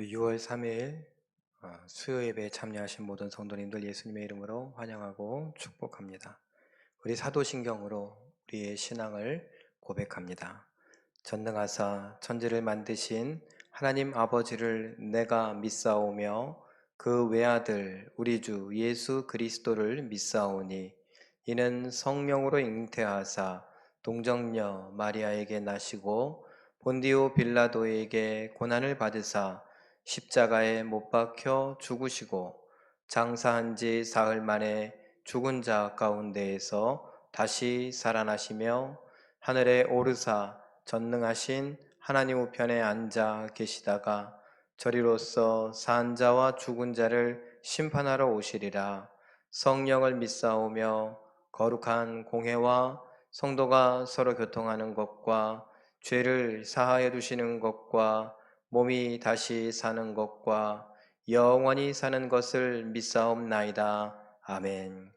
우리 6월 3일 수요 예배에 참여하신 모든 성도님들 예수님의 이름으로 환영하고 축복합니다. 우리 사도신경으로 우리의 신앙을 고백합니다. 전능하사 천지를 만드신 하나님 아버지를 내가 믿사오며 그 외아들 우리 주 예수 그리스도를 믿사오니 이는 성령으로 잉태하사 동정녀 마리아에게 나시고 본디오 빌라도에게 고난을 받으사 십자가에 못 박혀 죽으시고 장사한 지 사흘 만에 죽은 자 가운데에서 다시 살아나시며 하늘에 오르사 전능하신 하나님 우편에 앉아 계시다가 저리로서 산 자와 죽은 자를 심판하러 오시리라. 성령을 믿사오며 거룩한 공회와 성도가 서로 교통하는 것과 죄를 사하여 두시는 것과 몸이 다시 사는 것과 영원히 사는 것을 믿사옵나이다. 아멘.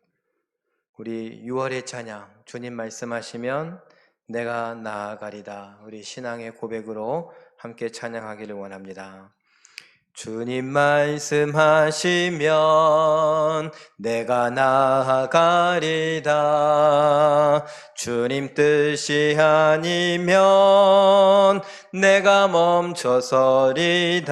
우리 6월의 찬양, 주님 말씀하시면 내가 나아가리다. 우리 신앙의 고백으로 함께 찬양하기를 원합니다. 주님 말씀하시면 내가 나아가리다. 주님 뜻이 아니면 내가 멈춰서리다.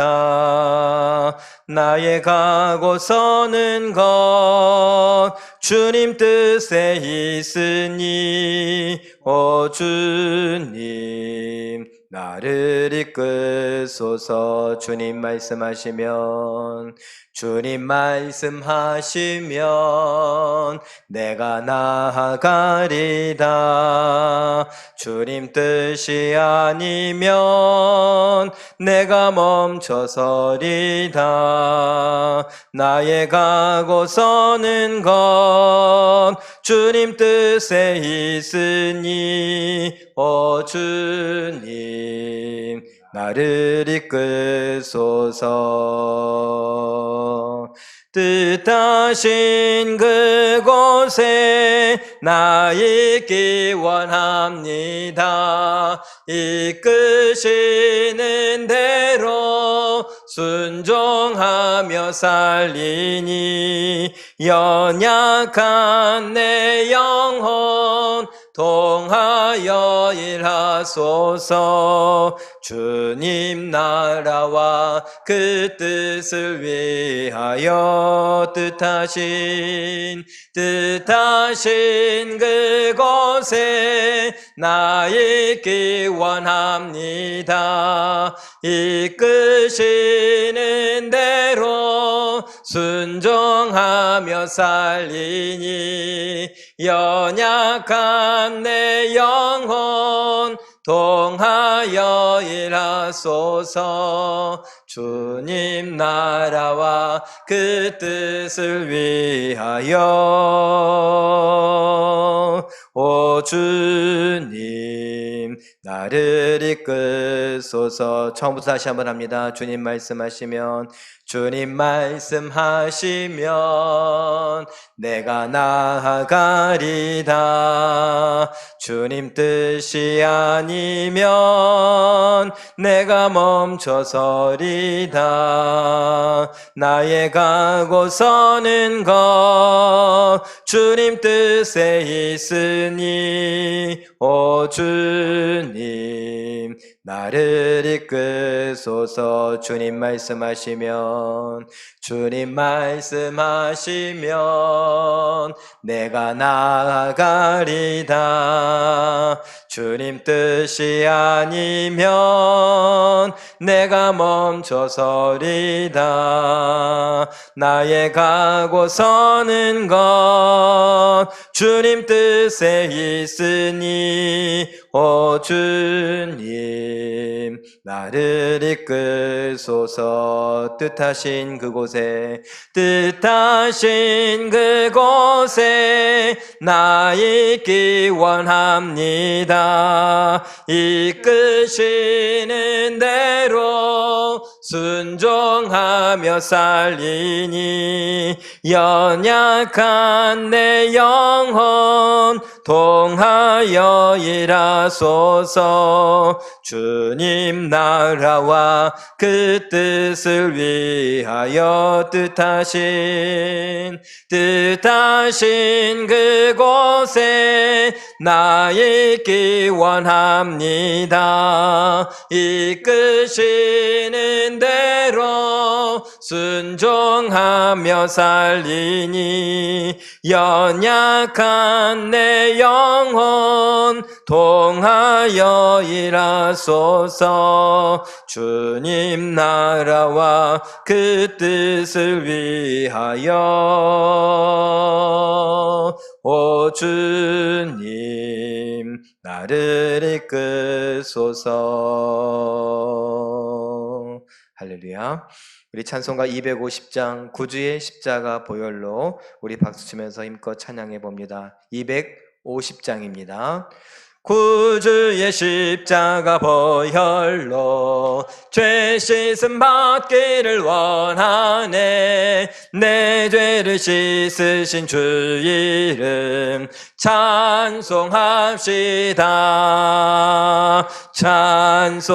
나의 가고 서는 것 주님 뜻에 있으니 오 주님 나를 이끄소서. 주님 말씀하시면 내가 나아가리다. 주님 뜻이 아니면 내가 멈춰서리다. 나의 가고 서는 것 주님 뜻에 있으니 오 주님 나를 이끄소서. 뜻하신 그곳에 나 있기 원합니다. 이끄시는 대로 순종하며 살리니 연약한 내 영혼 통하여 일하소서. 주님 나라와 그 뜻을 위하여 뜻하신 그곳에 나 있기 원합니다. 이끄시는 대로 순종하며 살리니 연약한 내 영혼 통하여 일하소서. 주님 나라와 그 뜻을 위하여 오 주님 나를 이끄소서. 처음부터 다시 한번 합니다. 주님 말씀하시면 내가 나아가리다. 주님 뜻이 아니면 내가 멈춰서리다. 나의 가고 서는 것 주님 뜻에 있으니 오 주님 나를 이끄소서. 주님 말씀하시면 내가 나아가리다. 주님 뜻이 아니면 내가 멈춰서리다. 나의 가고 서는 것 주님 뜻에 있으니 오 주님 나를 이끄소서. 뜻하신 그곳에 나 있기 원합니다. 이끄시는 대로 순종하며 살리니 연약한 내 영혼 통하여 일하소서. 주님 나라와 그 뜻을 위하여 뜻하신 그곳에 나 있기 원합니다. 이끄시는 대로 순종하며 살리니 연약한 내 영혼 통하여 일하소서. 주님 나라와 그 뜻을 위하여 오 주님 나를 이끄소서. 할렐루야. 우리 찬송가 250장 구주의 십자가 보혈로 우리 박수 치면서 힘껏 찬양해 봅니다. 250장입니다. 구주의 십자가 보혈로 죄 씻음 받기를 원하네. 내 죄를 씻으신 주 이름 찬송합시다. 찬송합시다.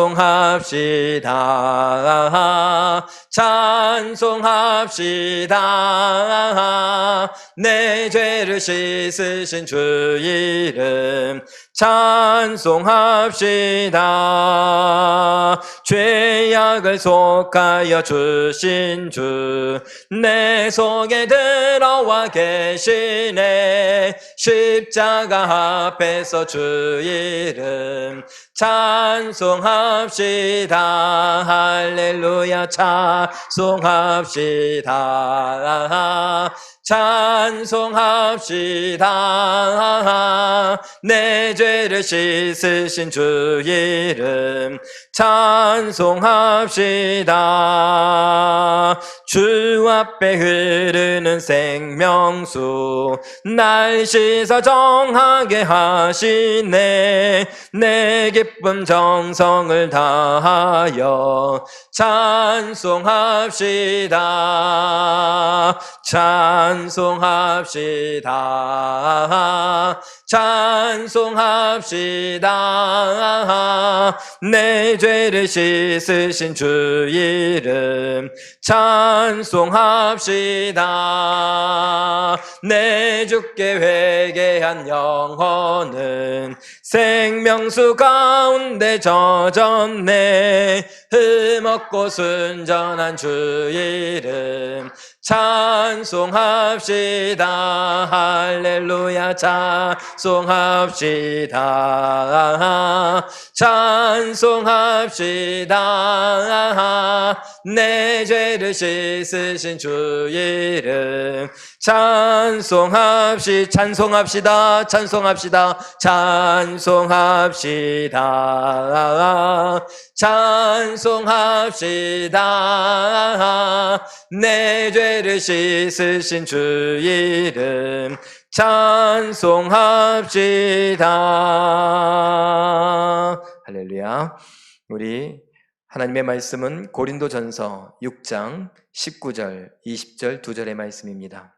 찬송합시다. 내 죄를 씻으신 주 이름 찬송합시다. 죄악을 속하여 주신 주 내 속에 들어와 계시네. 십자가 앞에서 주 이름 찬송합시다. 할렐루야. 찬송합시다. 찬송합시다. 내 죄를 씻으신 주 이름 찬송합시다. 주 앞에 흐르는 생명수 날 씻어 정하게 하시네. 내 기쁨 정성을 다하여 찬송합시다. 찬송합시다. 찬송합시다. 내 죄를 씻으신 주 이름 찬송합시다. 내 주께 회개한 영혼은 생명수 가운데 젖었네. 흠없고 순전한 주 이름 찬송합시다. 할렐루야. 찬송합시다. 찬송합시다. 내 죄를 씻으신 주 이름 찬송합시다. 찬송합시다. 찬송합시다. 찬송합시다. 내 죄를 씻으신 주 이름 찬송합시다. 할렐루야. 우리 하나님의 말씀은 고린도전서 6장 19절, 20절 두 절의 말씀입니다.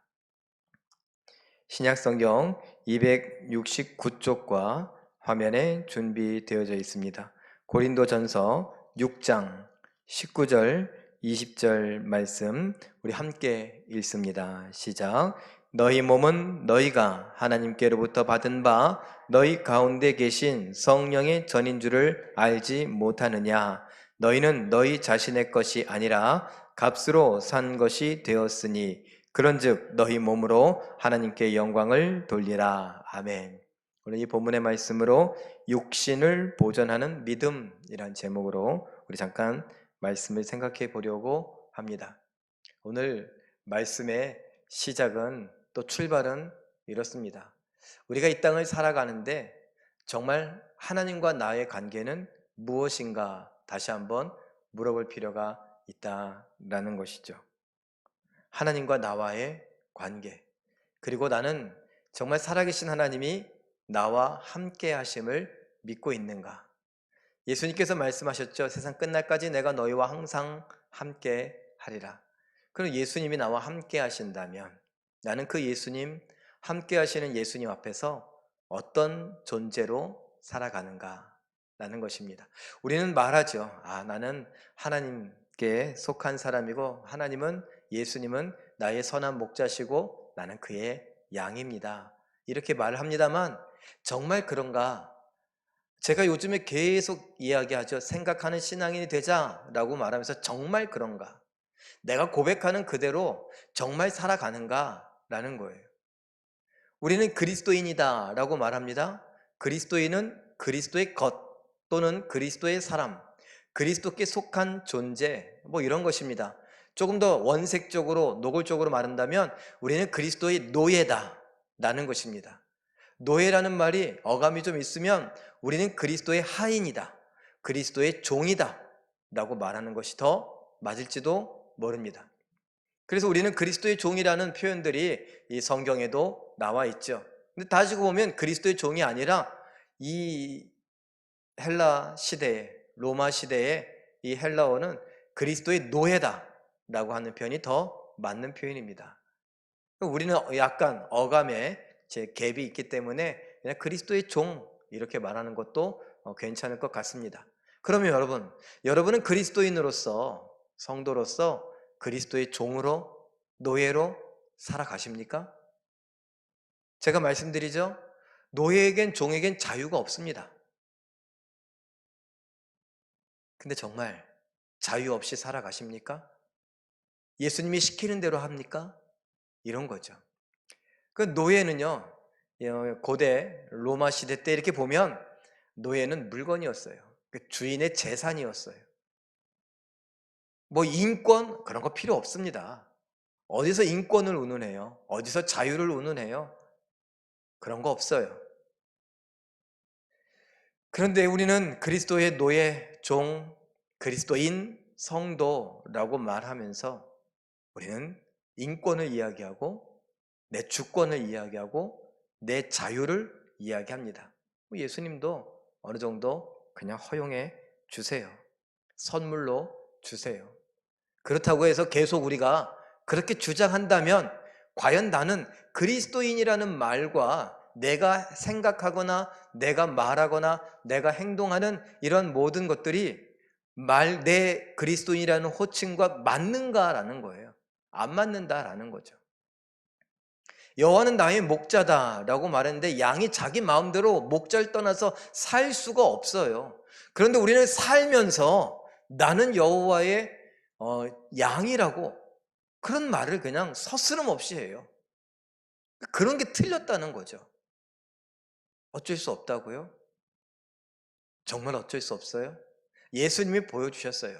신약성경 269쪽과 화면에 준비되어져 있습니다. 고린도전서 6장 19절, 20절 말씀 우리 함께 읽습니다. 시작. 너희 몸은 너희가 하나님께로부터 받은 바 너희 가운데 계신 성령의 전인 줄을 알지 못하느냐. 너희는 너희 자신의 것이 아니라 값으로 산 것이 되었으니 그런즉 너희 몸으로 하나님께 영광을 돌리라. 아멘. 오늘 이 본문의 말씀으로 육신을 보존하는 믿음이란 제목으로 우리 잠깐 말씀을 생각해 보려고 합니다. 오늘 말씀의 시작은 또 출발은 이렇습니다. 우리가 이 땅을 살아가는데 정말 하나님과 나의 관계는 무엇인가 다시 한번 물어볼 필요가 있다라는 것이죠. 하나님과 나와의 관계, 그리고 나는 정말 살아계신 하나님이 나와 함께 하심을 믿고 있는가? 예수님께서 말씀하셨죠. 세상 끝날까지 내가 너희와 항상 함께 하리라. 그럼 예수님이 나와 함께 하신다면 나는 그 예수님, 함께 하시는 예수님 앞에서 어떤 존재로 살아가는가라는 것입니다. 우리는 말하죠. 나는 하나님께 속한 사람이고 하나님은, 예수님은 나의 선한 목자시고 나는 그의 양입니다. 이렇게 말을 합니다만 정말 그런가? 제가 요즘에 계속 이야기하죠. 생각하는 신앙인이 되자라고 말하면서 정말 그런가? 내가 고백하는 그대로 정말 살아가는가라는 거예요. 우리는 그리스도인이다 라고 말합니다. 그리스도인은 그리스도의 것 또는 그리스도의 사람, 그리스도께 속한 존재, 뭐 이런 것입니다. 조금 더 원색적으로, 노골적으로 말한다면 우리는 그리스도의 노예다 라는 것입니다. 노예라는 말이 어감이 좀 있으면 우리는 그리스도의 하인이다, 그리스도의 종이다 라고 말하는 것이 더 맞을지도 모릅니다. 그래서 우리는 그리스도의 종이라는 표현들이 이 성경에도 나와 있죠. 근데 따지고 보면 그리스도의 종이 아니라 이 헬라 시대에, 로마 시대에 이 헬라어는 그리스도의 노예다 라고 하는 표현이 더 맞는 표현입니다. 우리는 약간 어감에 제 갭이 있기 때문에 그냥 그리스도의 종 이렇게 말하는 것도 괜찮을 것 같습니다. 그러면 여러분은 그리스도인으로서, 성도로서 그리스도의 종으로, 노예로 살아가십니까? 제가 말씀드리죠. 노예에겐, 종에겐 자유가 없습니다. 근데 정말 자유 없이 살아가십니까? 예수님이 시키는 대로 합니까? 이런 거죠. 그 노예는요, 고대 로마 시대 때 이렇게 보면 노예는 물건이었어요. 주인의 재산이었어요. 뭐 인권 그런 거 필요 없습니다. 어디서 인권을 운운해요? 어디서 자유를 운운해요? 그런 거 없어요. 그런데 우리는 그리스도의 노예, 종, 그리스도인, 성도라고 말하면서 우리는 인권을 이야기하고 내 주권을 이야기하고 내 자유를 이야기합니다. 예수님도 어느 정도 그냥 허용해 주세요. 선물로 주세요. 그렇다고 해서 계속 우리가 그렇게 주장한다면 과연 나는 그리스도인이라는 말과 내가 생각하거나 내가 말하거나 내가 행동하는 이런 모든 것들이 내 그리스도인이라는 호칭과 맞는가라는 거예요. 안 맞는다라는 거죠. 여호와는 나의 목자다라고 말했는데 양이 자기 마음대로 목자를 떠나서 살 수가 없어요. 그런데 우리는 살면서 나는 여호와의 양이라고 그런 말을 그냥 서스럼 없이 해요. 그런 게 틀렸다는 거죠. 어쩔 수 없다고요? 정말 어쩔 수 없어요? 예수님이 보여주셨어요.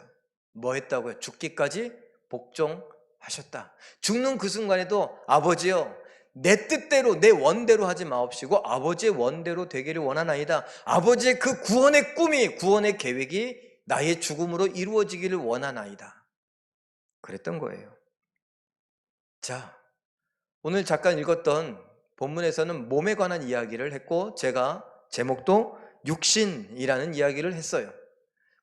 뭐 했다고요? 죽기까지 복종하셨다. 죽는 그 순간에도 아버지여 내 뜻대로 내 원대로 하지 마옵시고 아버지의 원대로 되기를 원하나이다. 아버지의 그 구원의 꿈이, 구원의 계획이 나의 죽음으로 이루어지기를 원하나이다. 그랬던 거예요. 자, 오늘 잠깐 읽었던 본문에서는 몸에 관한 이야기를 했고 제가 제목도 육신이라는 이야기를 했어요.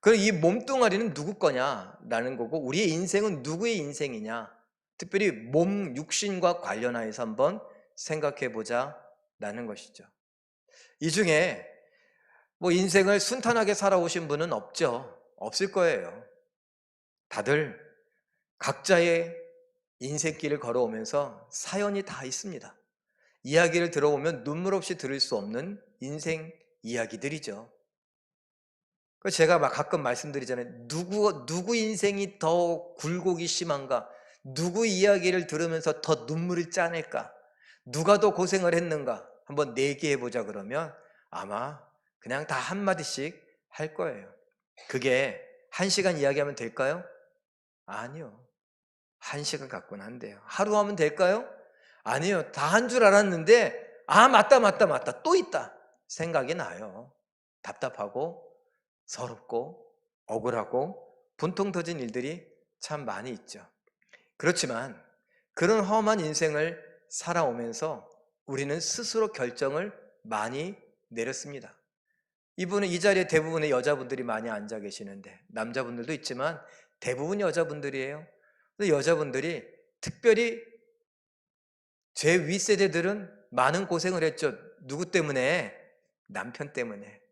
그럼 이 몸뚱아리는 누구 거냐라는 거고 우리의 인생은 누구의 인생이냐, 특별히 몸, 육신과 관련하여서 한번 생각해 보자라는 것이죠. 이 중에 뭐 인생을 순탄하게 살아오신 분은 없죠. 없을 거예요. 다들 각자의 인생길을 걸어오면서 사연이 다 있습니다. 이야기를 들어보면 눈물 없이 들을 수 없는 인생 이야기들이죠. 제가 막 가끔 말씀드리잖아요. 누구 인생이 더 굴곡이 심한가? 누구 이야기를 들으면서 더 눈물을 짜낼까? 누가 더 고생을 했는가? 한번 내기해보자 그러면 아마 그냥 다 한마디씩 할 거예요. 그게 1시간 이야기하면 될까요? 아니요. 1시간 갖고는 안 돼요. 하루 하면 될까요? 아니요. 다 한 줄 알았는데 맞다 또 있다 생각이 나요. 답답하고 서럽고 억울하고 분통 터진 일들이 참 많이 있죠. 그렇지만 그런 험한 인생을 살아오면서 우리는 스스로 결정을 많이 내렸습니다. 이 자리에 대부분의 여자분들이 많이 앉아 계시는데 남자분들도 있지만 대부분 여자분들이에요. 근데 여자분들이 특별히 제 윗세대들은 많은 고생을 했죠. 누구 때문에? 남편 때문에.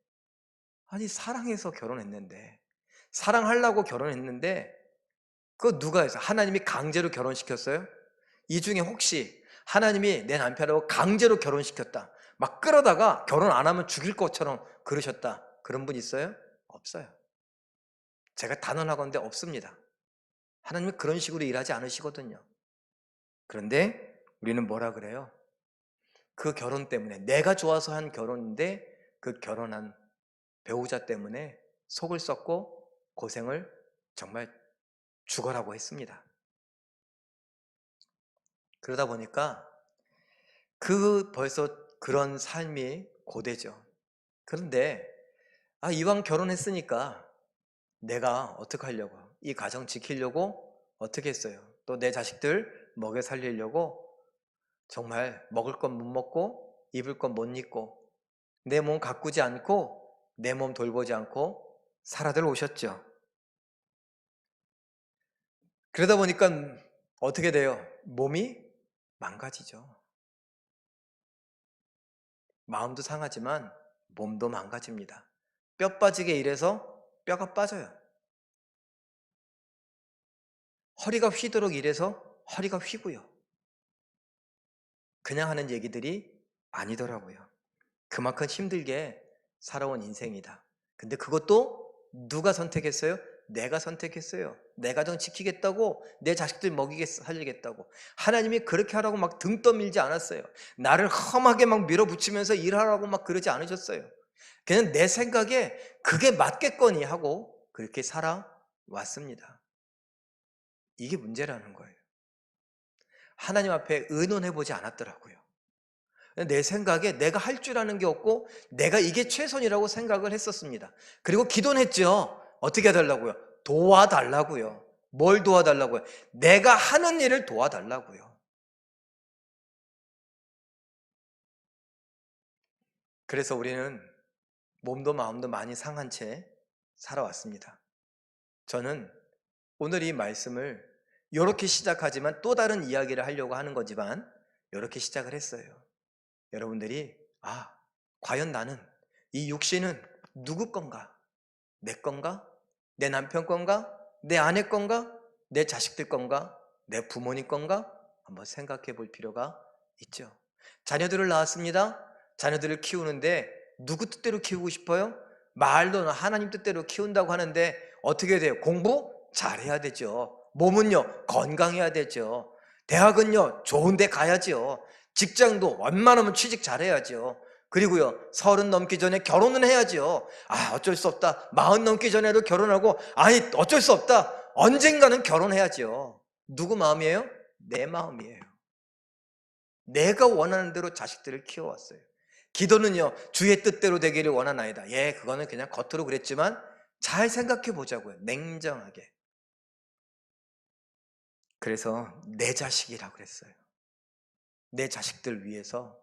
아니, 사랑해서 결혼했는데, 사랑하려고 결혼했는데, 그거 누가 해서 하나님이 강제로 결혼시켰어요? 이 중에 혹시 하나님이 내 남편하고 강제로 결혼시켰다, 막 끌어다가 결혼 안 하면 죽일 것처럼 그러셨다, 그런 분 있어요? 없어요. 제가 단언하건대 없습니다. 하나님은 그런 식으로 일하지 않으시거든요. 그런데 우리는 뭐라 그래요? 그 결혼 때문에, 내가 좋아서 한 결혼인데 그 결혼한 배우자 때문에 속을 썩고 고생을 정말 죽어라고 했습니다. 그러다 보니까 벌써 그런 삶이 고되죠. 그런데 이왕 결혼했으니까 내가 어떻게 하려고, 이 가정 지키려고 어떻게 했어요? 또 내 자식들 먹여 살리려고 정말 먹을 건 못 먹고 입을 건 못 입고 내 몸 가꾸지 않고 내 몸 돌보지 않고 살아들 오셨죠. 그러다 보니까 어떻게 돼요? 몸이 망가지죠. 마음도 상하지만 몸도 망가집니다. 뼈 빠지게 일해서 뼈가 빠져요. 허리가 휘도록 일해서 허리가 휘고요. 그냥 하는 얘기들이 아니더라고요. 그만큼 힘들게 살아온 인생이다. 근데 그것도 누가 선택했어요? 내가 선택했어요. 내 가정 지키겠다고, 내 자식들 살리겠다고. 하나님이 그렇게 하라고 막 등 떠밀지 않았어요. 나를 험하게 막 밀어붙이면서 일하라고 막 그러지 않으셨어요. 그냥 내 생각에 그게 맞겠거니 하고 그렇게 살아왔습니다. 이게 문제라는 거예요. 하나님 앞에 의논해보지 않았더라고요. 내 생각에 내가 할 줄 아는 게 없고 내가 이게 최선이라고 생각을 했었습니다. 그리고 기도는 했죠. 어떻게 해달라고요? 도와달라고요. 뭘 도와달라고요? 내가 하는 일을 도와달라고요. 그래서 우리는 몸도 마음도 많이 상한 채 살아왔습니다. 저는 오늘 이 말씀을 이렇게 시작하지만 또 다른 이야기를 하려고 하는 거지만 이렇게 시작을 했어요. 여러분들이 과연 나는 이 육신은 누구 건가? 내 건가? 내 남편 건가? 내 아내 건가? 내 자식들 건가? 내 부모님 건가? 한번 생각해 볼 필요가 있죠. 자녀들을 낳았습니다. 자녀들을 키우는데 누구 뜻대로 키우고 싶어요? 말로는 하나님 뜻대로 키운다고 하는데 어떻게 돼요? 공부 잘해야 되죠. 몸은요 건강해야 되죠. 대학은요 좋은 데 가야죠. 직장도 웬만하면 취직 잘해야죠. 그리고요 30 넘기 전에 결혼은 해야죠. 어쩔 수 없다, 40 넘기 전에도 결혼하고, 어쩔 수 없다, 언젠가는 결혼해야죠. 누구 마음이에요? 내 마음이에요. 내가 원하는 대로 자식들을 키워왔어요. 기도는요 주의 뜻대로 되기를 원하나이다. 그거는 그냥 겉으로 그랬지만 잘 생각해 보자고요. 냉정하게. 그래서 내 자식이라고 그랬어요. 내 자식들 위해서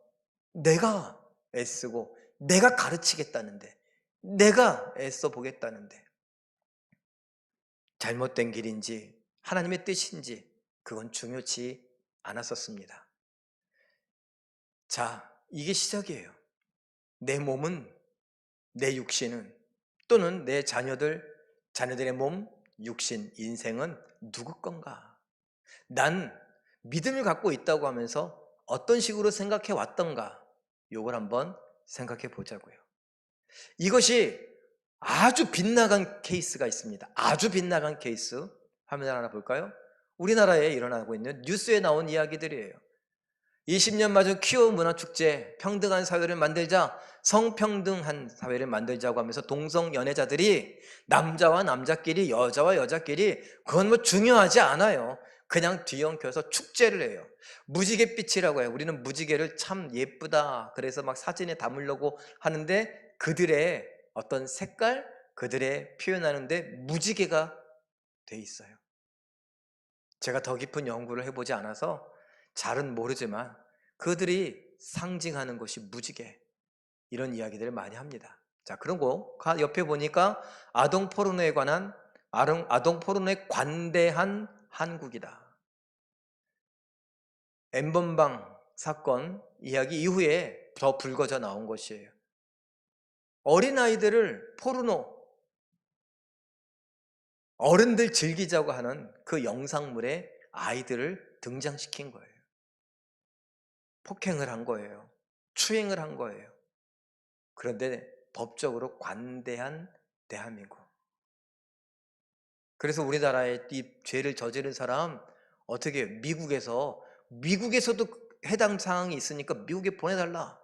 내가 애쓰고 내가 가르치겠다는데, 내가 애써 보겠다는데, 잘못된 길인지 하나님의 뜻인지 그건 중요치 않았었습니다. 자, 이게 시작이에요. 내 몸은, 내 육신은, 또는 내 자녀들의 몸, 육신, 인생은 누구 건가? 난 믿음을 갖고 있다고 하면서 어떤 식으로 생각해 왔던가? 요걸 한번 생각해 보자고요. 이것이 아주 빗나간 케이스가 있습니다. 아주 빗나간 케이스. 화면 하나 볼까요? 우리나라에 일어나고 있는 뉴스에 나온 이야기들이에요. 20년 맞은 퀴어 문화축제, 평등한 사회를 만들자, 성평등한 사회를 만들자고 하면서 동성 연애자들이 남자와 남자끼리, 여자와 여자끼리, 그건 뭐 중요하지 않아요. 그냥 뒤엉켜서 축제를 해요. 무지갯빛이라고 해요. 우리는 무지개를 참 예쁘다, 그래서 막 사진에 담으려고 하는데 그들의 어떤 색깔, 그들의 표현하는데 무지개가 돼 있어요. 제가 더 깊은 연구를 해보지 않아서 잘은 모르지만 그들이 상징하는 것이 무지개, 이런 이야기들을 많이 합니다. 자, 그런 거 옆에 보니까 아동 포르노에 관한 아동 포르노에 관대한 한국이다. N번방 사건 이야기 이후에 더 불거져 나온 것이에요. 어린아이들을 포르노, 어른들 즐기자고 하는 그 영상물에 아이들을 등장시킨 거예요. 폭행을 한 거예요. 추행을 한 거예요. 그런데 법적으로 관대한 대한민국. 그래서 우리나라에 이 죄를 저지른 사람 어떻게 미국에서도 해당 사항이 있으니까 미국에 보내달라.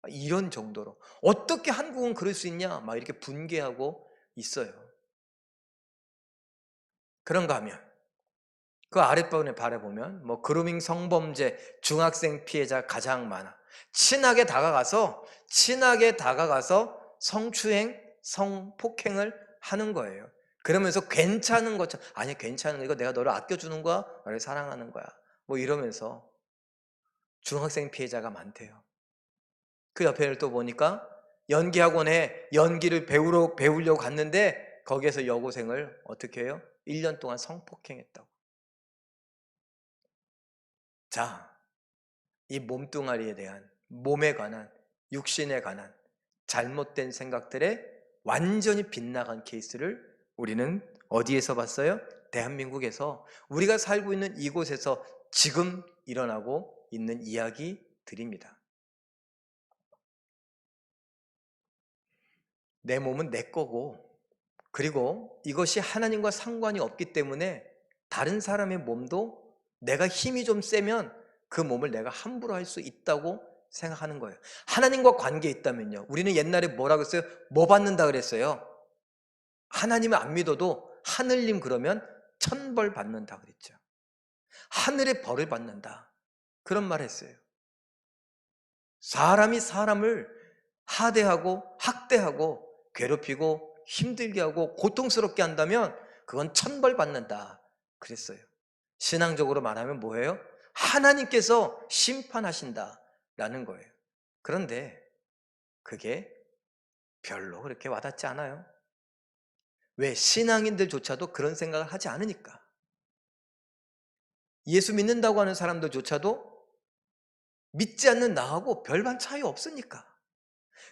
이런 정도로. 어떻게 한국은 그럴 수 있냐? 막 이렇게 분개하고 있어요. 그런가 하면 그 아랫부분에 바라보면 뭐 그루밍 성범죄 중학생 피해자 가장 많아. 친하게 다가가서 성추행, 성폭행을 하는 거예요. 그러면서 괜찮은 것처럼 아니 괜찮은 거 이거 내가 너를 아껴주는 거야, 너를 사랑하는 거야. 뭐 이러면서 중학생 피해자가 많대요. 그 옆에를 또 보니까 연기학원에 연기를 배우려고 갔는데 거기에서 여고생을 어떻게 해요? 1년 동안 성폭행했다고. 자, 이 몸뚱아리에 대한, 몸에 관한, 육신에 관한 잘못된 생각들에 완전히 빗나간 케이스를 우리는 어디에서 봤어요? 대한민국에서, 우리가 살고 있는 이곳에서 지금 일어나고 있는 이야기들입니다. 내 몸은 내 거고, 그리고 이것이 하나님과 상관이 없기 때문에 다른 사람의 몸도 내가 힘이 좀 세면 그 몸을 내가 함부로 할 수 있다고 생각하는 거예요. 하나님과 관계에 있다면요. 우리는 옛날에 뭐라고 했어요? 뭐 받는다 그랬어요? 하나님을 안 믿어도 하늘님 그러면 천벌 받는다 그랬죠. 하늘의 벌을 받는다. 그런 말 했어요. 사람이 사람을 하대하고 학대하고 괴롭히고 힘들게 하고 고통스럽게 한다면 그건 천벌 받는다 그랬어요. 신앙적으로 말하면 뭐예요? 하나님께서 심판하신다라는 거예요. 그런데 그게 별로 그렇게 와닿지 않아요. 왜? 신앙인들조차도 그런 생각을 하지 않으니까. 예수 믿는다고 하는 사람들조차도 믿지 않는 나하고 별반 차이 없으니까.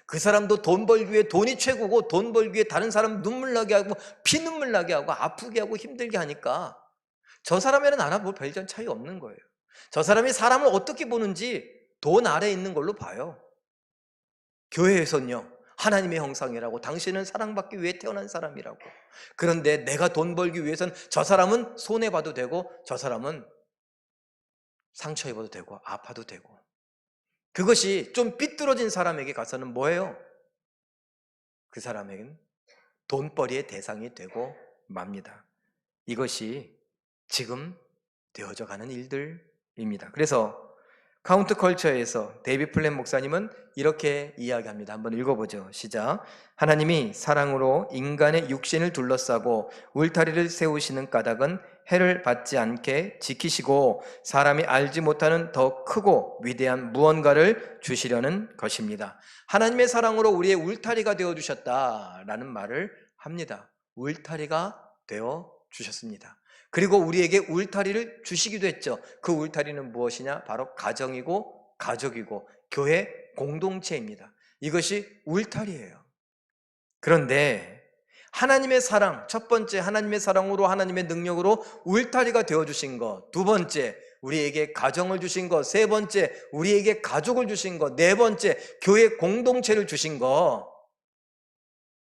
그 사람도 돈 벌기 위해 돈이 최고고 돈 벌기 위해 다른 사람 눈물 나게 하고 피눈물 나게 하고 아프게 하고 힘들게 하니까 저 사람에는 나랑 뭐 별반 차이 없는 거예요. 저 사람이 사람을 어떻게 보는지 돈 아래에 있는 걸로 봐요. 교회에서는요, 하나님의 형상이라고, 당신은 사랑받기 위해 태어난 사람이라고. 그런데 내가 돈 벌기 위해서는 저 사람은 손해봐도 되고 저 사람은 상처 입어도 되고 아파도 되고. 그것이 좀 삐뚤어진 사람에게 가서는 뭐예요? 그 사람에게는 돈벌이의 대상이 되고 맙니다. 이것이 지금 되어져 가는 일들입니다. 그래서 카운트컬처에서 데이비드 플랫 목사님은 이렇게 이야기합니다. 한번 읽어보죠. 시작. 하나님이 사랑으로 인간의 육신을 둘러싸고 울타리를 세우시는 까닭은 해를 받지 않게 지키시고 사람이 알지 못하는 더 크고 위대한 무언가를 주시려는 것입니다. 하나님의 사랑으로 우리의 울타리가 되어주셨다라는 말을 합니다. 울타리가 되어주셨습니다. 그리고 우리에게 울타리를 주시기도 했죠. 그 울타리는 무엇이냐? 바로 가정이고 가족이고 교회 공동체입니다. 이것이 울타리예요. 그런데 하나님의 사랑, 첫 번째 하나님의 사랑으로 하나님의 능력으로 울타리가 되어주신 것, 두 번째 우리에게 가정을 주신 것, 세 번째 우리에게 가족을 주신 것, 네 번째 교회 공동체를 주신 것,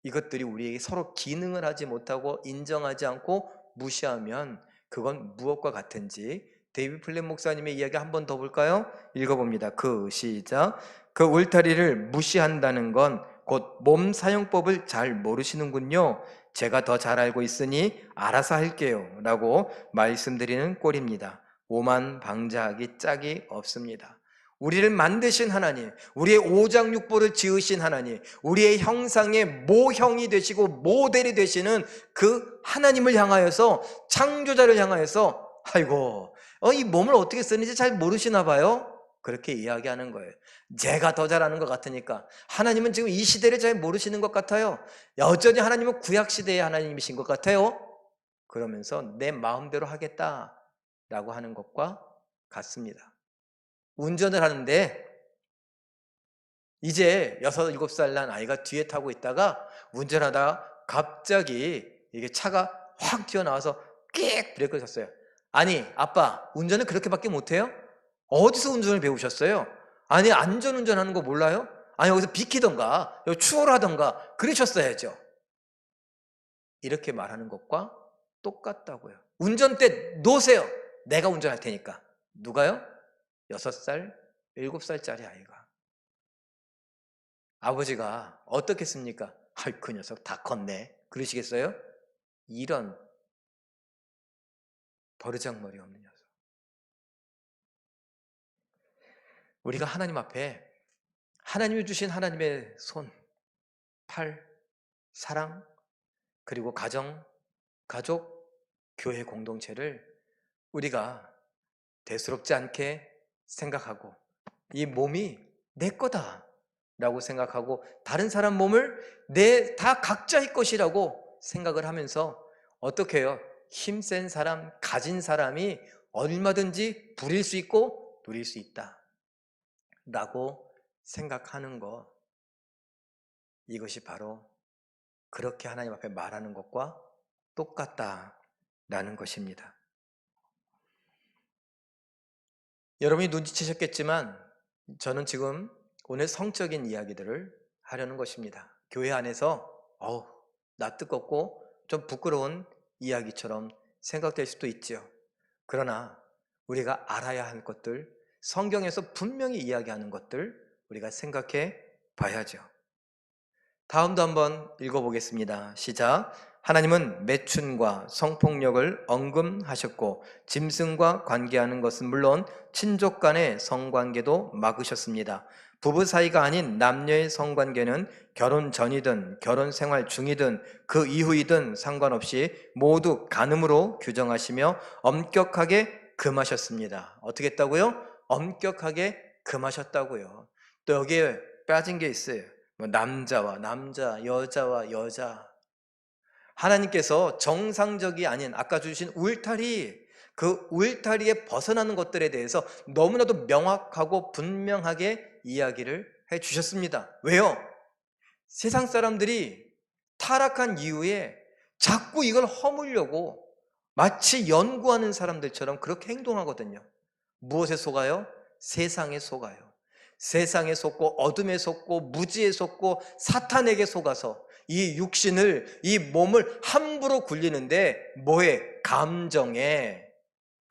이것들이 우리에게 서로 기능을 하지 못하고 인정하지 않고 무시하면 그건 무엇과 같은지 데이비드 플랫 목사님의 이야기 한 번 더 볼까요? 읽어봅니다. 시작. 그 울타리를 무시한다는 건 곧 몸 사용법을 잘 모르시는군요. 제가 더 잘 알고 있으니 알아서 할게요 라고 말씀드리는 꼴입니다. 오만방자하기 짝이 없습니다. 우리를 만드신 하나님, 우리의 오장육부를 지으신 하나님, 우리의 형상의 모형이 되시고 모델이 되시는 그 하나님을 향하여서, 창조자를 향하여서 아이고 이 몸을 어떻게 쓰는지 잘 모르시나 봐요. 그렇게 이야기하는 거예요. 제가 더 잘 아는 것 같으니까. 하나님은 지금 이 시대를 잘 모르시는 것 같아요. 여전히 하나님은 구약시대의 하나님이신 것 같아요. 그러면서 내 마음대로 하겠다라고 하는 것과 같습니다. 운전을 하는데 이제 6, 7살 난 아이가 뒤에 타고 있다가 운전하다가 갑자기 이게 차가 확 튀어나와서 끽 브레이크를 쳤어요. 아니, 아빠, 운전을 그렇게밖에 못해요? 어디서 운전을 배우셨어요? 아니, 안전운전하는 거 몰라요? 아니, 여기서 비키던가, 여기 추월하던가, 그러셨어야죠. 이렇게 말하는 것과 똑같다고요. 운전대 놓으세요. 내가 운전할 테니까. 누가요? 6살, 7살짜리 아이가. 아버지가 어떻겠습니까? 아이, 그 녀석 다 컸네. 그러시겠어요? 이런 버르장머리 없는 녀석. 우리가 하나님 앞에 하나님이 주신 하나님의 손, 팔, 사랑, 그리고 가정, 가족, 교회 공동체를 우리가 대수롭지 않게 생각하고 이 몸이 내 거다 라고 생각하고 다른 사람 몸을 다 각자의 것이라고 생각을 하면서 어떻게 해요? 힘센 사람, 가진 사람이 얼마든지 부릴 수 있고 누릴 수 있다 라고 생각하는 것, 이것이 바로 그렇게 하나님 앞에 말하는 것과 똑같다라는 것입니다. 여러분이 눈치채셨겠지만 저는 지금 오늘 성적인 이야기들을 하려는 것입니다. 교회 안에서 나 뜨겁고 좀 부끄러운 이야기처럼 생각될 수도 있지요. 그러나 우리가 알아야 할 것들, 성경에서 분명히 이야기하는 것들 우리가 생각해 봐야죠. 다음도 한번 읽어보겠습니다. 시작. 하나님은 매춘과 성폭력을 언금하셨고 짐승과 관계하는 것은 물론 친족 간의 성관계도 막으셨습니다. 부부 사이가 아닌 남녀의 성관계는 결혼 전이든 결혼 생활 중이든 그 이후이든 상관없이 모두 간음으로 규정하시며 엄격하게 금하셨습니다. 어떻게 했다고요? 엄격하게 금하셨다고요. 또 여기에 빠진 게 있어요. 남자와 남자, 여자와 여자. 하나님께서 정상적이 아닌 아까 주신 울타리, 그 울타리에 벗어나는 것들에 대해서 너무나도 명확하고 분명하게 이야기를 해 주셨습니다. 왜요? 세상 사람들이 타락한 이후에 자꾸 이걸 허물려고 마치 연구하는 사람들처럼 그렇게 행동하거든요. 무엇에 속아요? 세상에 속아요. 세상에 속고 어둠에 속고 무지에 속고 사탄에게 속아서 이 육신을, 이 몸을 함부로 굴리는데 뭐에? 감정에,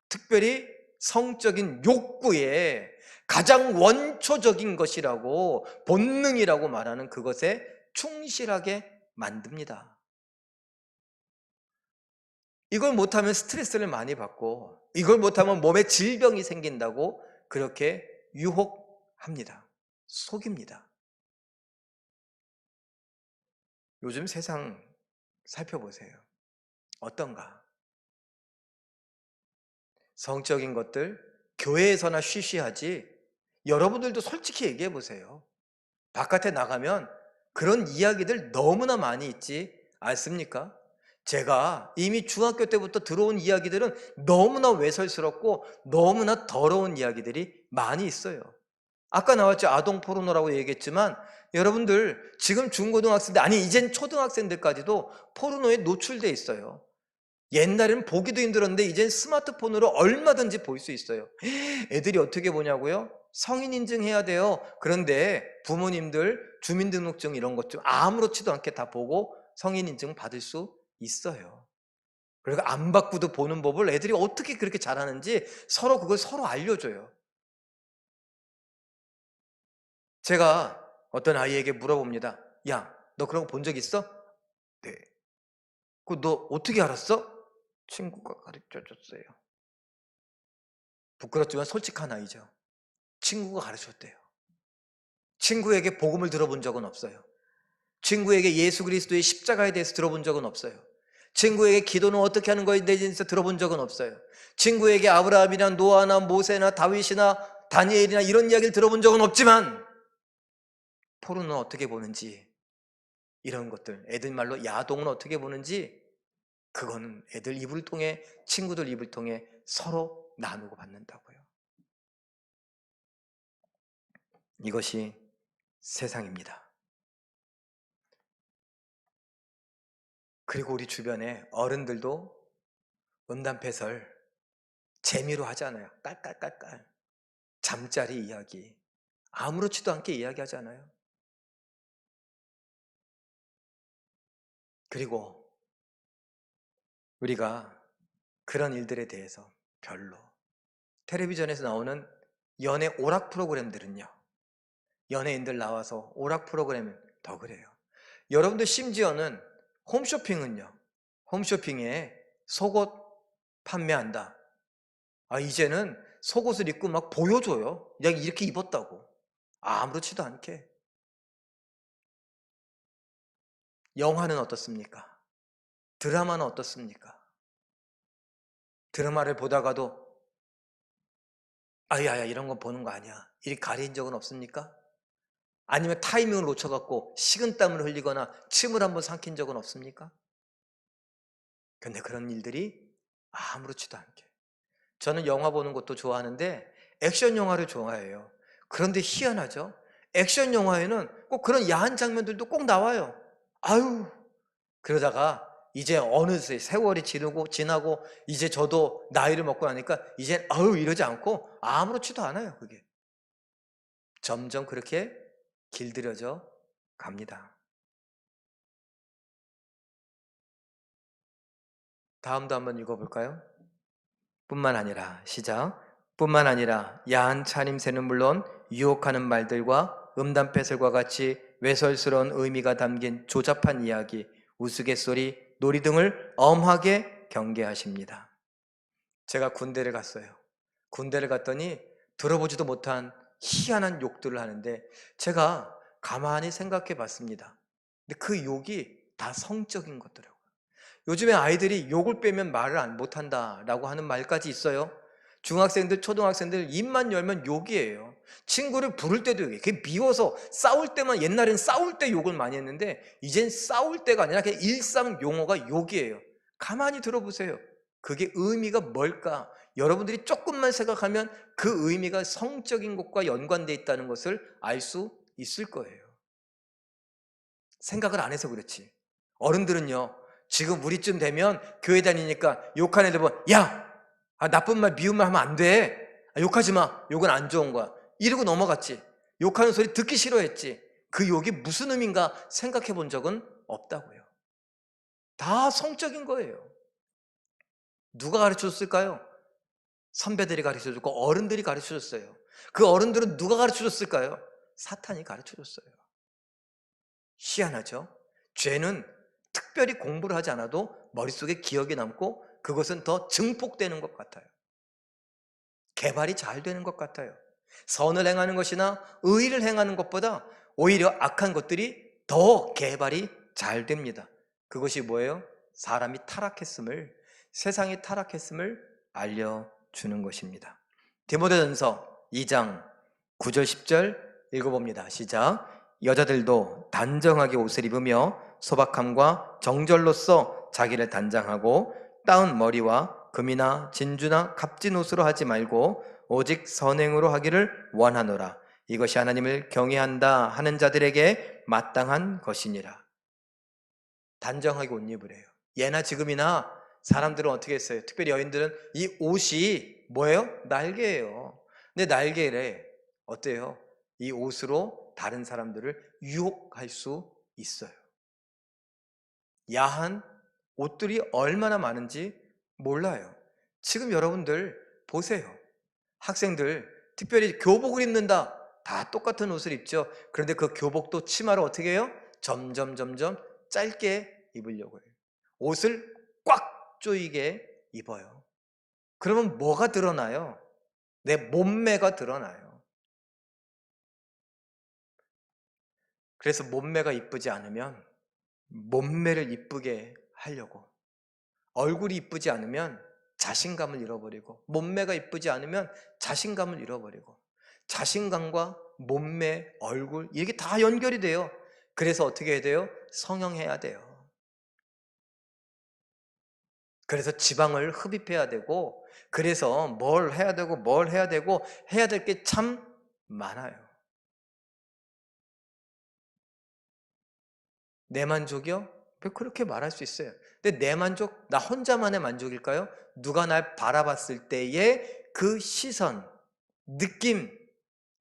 특별히 성적인 욕구에 가장 원초적인 것이라고, 본능이라고 말하는 그것에 충실하게 만듭니다. 이걸 못하면 스트레스를 많이 받고 이걸 못하면 몸에 질병이 생긴다고 그렇게 유혹합니다. 속입니다. 요즘 세상 살펴보세요. 어떤가? 성적인 것들 교회에서나 쉬쉬하지 여러분들도 솔직히 얘기해 보세요. 바깥에 나가면 그런 이야기들 너무나 많이 있지 않습니까? 제가 이미 중학교 때부터 들어온 이야기들은 너무나 외설스럽고 너무나 더러운 이야기들이 많이 있어요. 아까 나왔죠. 아동 포르노라고 얘기했지만 여러분들 지금 중고등학생들, 아니 이젠 초등학생들까지도 포르노에 노출돼 있어요. 옛날에는 보기도 힘들었는데 이젠 스마트폰으로 얼마든지 볼 수 있어요. 애들이 어떻게 보냐고요? 성인 인증해야 돼요. 그런데 부모님들 주민등록증 이런 것 좀 아무렇지도 않게 다 보고 성인 인증 받을 수 있어요. 그리고 안 받고도 보는 법을 애들이 어떻게 그렇게 잘하는지 서로 그걸 서로 알려줘요. 제가 어떤 아이에게 물어봅니다. 야, 너 그런 거 본 적 있어? 네. 그 너 어떻게 알았어? 친구가 가르쳐 줬어요. 부끄럽지만 솔직한 아이죠. 친구가 가르쳤대요. 친구에게 복음을 들어본 적은 없어요. 친구에게 예수 그리스도의 십자가에 대해서 들어본 적은 없어요. 친구에게 기도는 어떻게 하는 거에 대해서 들어본 적은 없어요. 친구에게 아브라함이나 노아나 모세나 다윗이나 다니엘이나 이런 이야기를 들어본 적은 없지만 포르노는 어떻게 보는지, 이런 것들, 애들 말로 야동은 어떻게 보는지 그거는 애들 입을 통해, 친구들 입을 통해 서로 나누고 받는다고요. 이것이 세상입니다. 그리고 우리 주변에 어른들도 음담패설 재미로 하잖아요. 깔깔깔깔. 잠자리 이야기. 아무렇지도 않게 이야기하잖아요. 그리고 우리가 그런 일들에 대해서 별로, 텔레비전에서 나오는 연애 오락 프로그램들은요, 연예인들 나와서 오락 프로그램은 더 그래요. 여러분들 심지어는 홈쇼핑은요, 홈쇼핑에 속옷 판매한다. 이제는 속옷을 입고 막 보여줘요. 그냥 이렇게 입었다고. 아무렇지도 않게. 영화는 어떻습니까? 드라마는 어떻습니까? 드라마를 보다가도 아야야 이런 거 보는 거 아니야, 이렇게 가린 적은 없습니까? 아니면 타이밍을 놓쳐갖고 식은땀을 흘리거나 침을 한번 삼킨 적은 없습니까? 근데 그런 일들이 아무렇지도 않게. 저는 영화 보는 것도 좋아하는데 액션 영화를 좋아해요. 그런데 희한하죠? 액션 영화에는 꼭 그런 야한 장면들도 꼭 나와요. 아유, 그러다가 이제 어느새 세월이 지나고 이제 저도 나이를 먹고 나니까 이제 아유 이러지 않고 아무렇지도 않아요. 그게 점점 그렇게 길들여져 갑니다. 다음도 한번 읽어볼까요? 뿐만 아니라, 시작. 뿐만 아니라 야한 차림새는 물론 유혹하는 말들과 음담패설과 같이 외설스러운 의미가 담긴 조잡한 이야기, 우스갯소리, 놀이 등을 엄하게 경계하십니다. 제가 군대를 갔어요. 군대를 갔더니 들어보지도 못한 희한한 욕들을 하는데 제가 가만히 생각해 봤습니다. 근데 그 욕이 다 성적인 것더라고요. 요즘에 아이들이 욕을 빼면 말을 못한다라고 하는 말까지 있어요. 중학생들, 초등학생들 입만 열면 욕이에요. 친구를 부를 때도 욕이에요. 그게 미워서 싸울 때만, 옛날엔 싸울 때 욕을 많이 했는데 이젠 싸울 때가 아니라 그냥 일상 용어가 욕이에요. 가만히 들어보세요. 그게 의미가 뭘까? 여러분들이 조금만 생각하면 그 의미가 성적인 것과 연관되어 있다는 것을 알 수 있을 거예요. 생각을 안 해서 그렇지. 어른들은요, 지금 우리쯤 되면 교회 다니니까 욕하는 애들 보면 야! 나쁜 말, 미운 말 하면 안 돼. 욕하지 마. 욕은 안 좋은 거야. 이러고 넘어갔지. 욕하는 소리 듣기 싫어했지. 그 욕이 무슨 의미인가 생각해 본 적은 없다고요. 다 성적인 거예요. 누가 가르쳐줬을까요? 선배들이 가르쳐줬고 어른들이 가르쳐줬어요. 그 어른들은 누가 가르쳐줬을까요? 사탄이 가르쳐줬어요. 희한하죠? 죄는 특별히 공부를 하지 않아도 머릿속에 기억이 남고 그것은 더 증폭되는 것 같아요. 개발이 잘 되는 것 같아요. 선을 행하는 것이나 의를 행하는 것보다 오히려 악한 것들이 더 개발이 잘 됩니다. 그것이 뭐예요? 사람이 타락했음을, 세상이 타락했음을 알려주는 것입니다. 디모데전서 2장 9절 10절 읽어봅니다. 시작. 여자들도 단정하게 옷을 입으며 소박함과 정절로써 자기를 단장하고 따은 머리와 금이나 진주나 값진 옷으로 하지 말고 오직 선행으로 하기를 원하노라. 이것이 하나님을 경외한다 하는 자들에게 마땅한 것이니라. 단정하게 옷 입으래요. 예나 지금이나 사람들은 어떻게 했어요? 특별히 여인들은 이 옷이 뭐예요? 날개예요. 근데 날개래 어때요? 이 옷으로 다른 사람들을 유혹할 수 있어요. 야한 옷들이 얼마나 많은지 몰라요. 지금 여러분들 보세요. 학생들 특별히 교복을 입는다. 다 똑같은 옷을 입죠. 그런데 그 교복도 치마를 어떻게 해요? 점점 짧게 입으려고 해요. 옷을 꽉 조이게 입어요. 그러면 뭐가 드러나요? 내 몸매가 드러나요. 그래서 몸매가 이쁘지 않으면 몸매를 이쁘게 하려고, 얼굴이 이쁘지 않으면 자신감을 잃어버리고, 몸매가 이쁘지 않으면 자신감을 잃어버리고, 자신감과 몸매, 얼굴 이게 다 연결이 돼요. 그래서 어떻게 해야 돼요? 성형해야 돼요. 그래서 지방을 흡입해야 되고, 그래서 뭘 해야 되고 뭘 해야 되고 해야 될 게 참 많아요. 내 만족이요? 그렇게 말할 수 있어요. 근데 내 만족, 나 혼자만의 만족일까요? 누가 날 바라봤을 때의 그 시선, 느낌,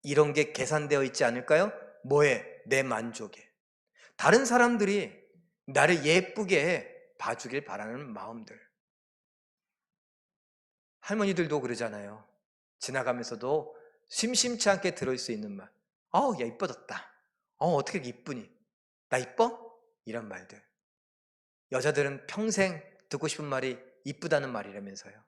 이런 게 계산되어 있지 않을까요? 뭐에? 내 만족에. 다른 사람들이 나를 예쁘게 봐주길 바라는 마음들. 할머니들도 그러잖아요. 지나가면서도 심심치 않게 들을 수 있는 말. 어우, 야, 이뻐졌다. 어떻게 이렇게 이쁘니? 나 이뻐? 이런 말들. 여자들은 평생 듣고 싶은 말이 이쁘다는 말이라면서요.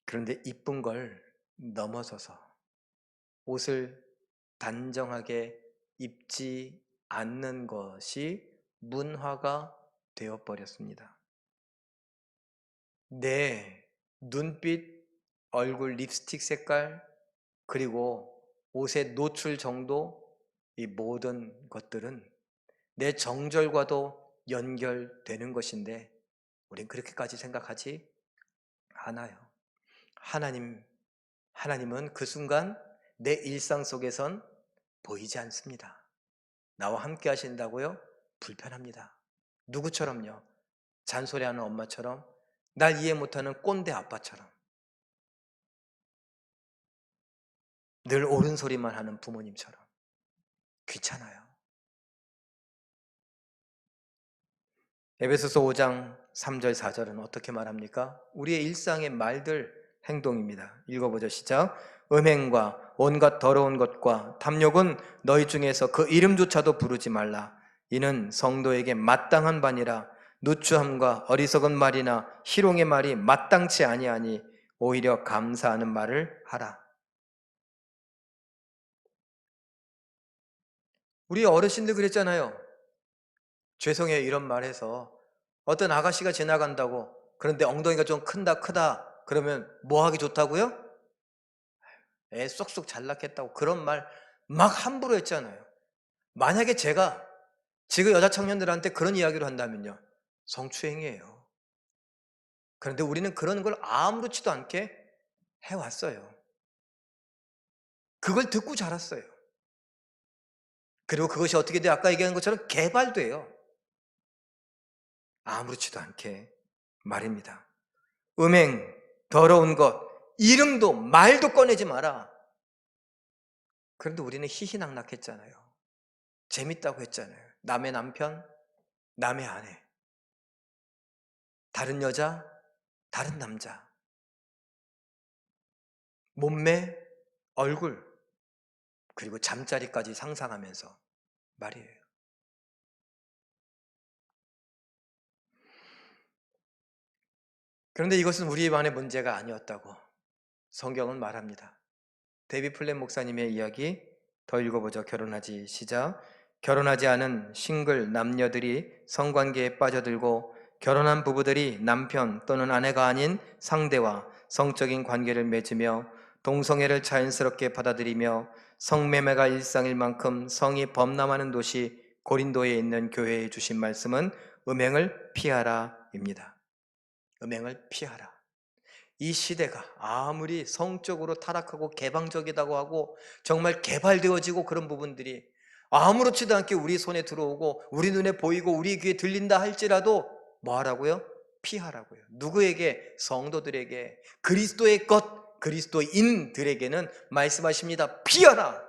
그런데 이쁜 걸 넘어서서 옷을 단정하게 입지 않는 것이 문화가 되어버렸습니다. 내 눈빛, 얼굴 립스틱 색깔, 그리고 옷의 노출 정도, 이 모든 것들은 내 정절과도 연결되는 것인데 우린 그렇게까지 생각하지 않아요. 하나님은 그 순간 내 일상 속에선 보이지 않습니다. 나와 함께 하신다고요? 불편합니다. 누구처럼요? 잔소리하는 엄마처럼, 날 이해 못하는 꼰대 아빠처럼, 늘 옳은 소리만 하는 부모님처럼 귀찮아요. 에베소서 5장 3절 4절은 어떻게 말합니까? 우리의 일상의 말들, 행동입니다. 읽어보죠. 시작. 음행과 온갖 더러운 것과 탐욕은 너희 중에서 그 이름조차도 부르지 말라. 이는 성도에게 마땅한 바니라. 누추함과 어리석은 말이나 희롱의 말이 마땅치 아니하니 오히려 감사하는 말을 하라. 우리 어르신들 그랬잖아요. 죄송해요, 이런 말 해서. 어떤 아가씨가 지나간다고, 그런데 엉덩이가 좀 크다 그러면 뭐 하기 좋다고요? 애 쏙쏙 잘났겠다고 그런 말 막 함부로 했잖아요. 만약에 제가 지금 여자 청년들한테 그런 이야기를 한다면요, 성추행이에요. 그런데 우리는 그런 걸 아무렇지도 않게 해왔어요. 그걸 듣고 자랐어요. 그리고 그것이 어떻게 돼요? 아까 얘기한 것처럼 개발돼요. 아무렇지도 않게 말입니다. 음행, 더러운 것, 이름도 말도 꺼내지 마라. 그런데 우리는 희희낙낙했잖아요. 재밌다고 했잖아요. 남의 남편, 남의 아내, 다른 여자, 다른 남자, 몸매, 얼굴, 그리고 잠자리까지 상상하면서 말이에요. 그런데 이것은 우리만의 문제가 아니었다고 성경은 말합니다. 데이비 플랫 목사님의 이야기 더 읽어보죠. 결혼하지. 시작. 결혼하지 않은 싱글 남녀들이 성관계에 빠져들고 결혼한 부부들이 남편 또는 아내가 아닌 상대와 성적인 관계를 맺으며 동성애를 자연스럽게 받아들이며 성매매가 일상일 만큼 성이 범람하는 도시 고린도에 있는 교회에 주신 말씀은 음행을 피하라입니다. 음행을 피하라. 이 시대가 아무리 성적으로 타락하고 개방적이라고 하고 정말 개발되어지고 그런 부분들이 아무렇지도 않게 우리 손에 들어오고 우리 눈에 보이고 우리 귀에 들린다 할지라도 뭐 하라고요? 피하라고요. 누구에게? 성도들에게, 그리스도의 것, 그리스도인들에게는 말씀하십니다. 피하라.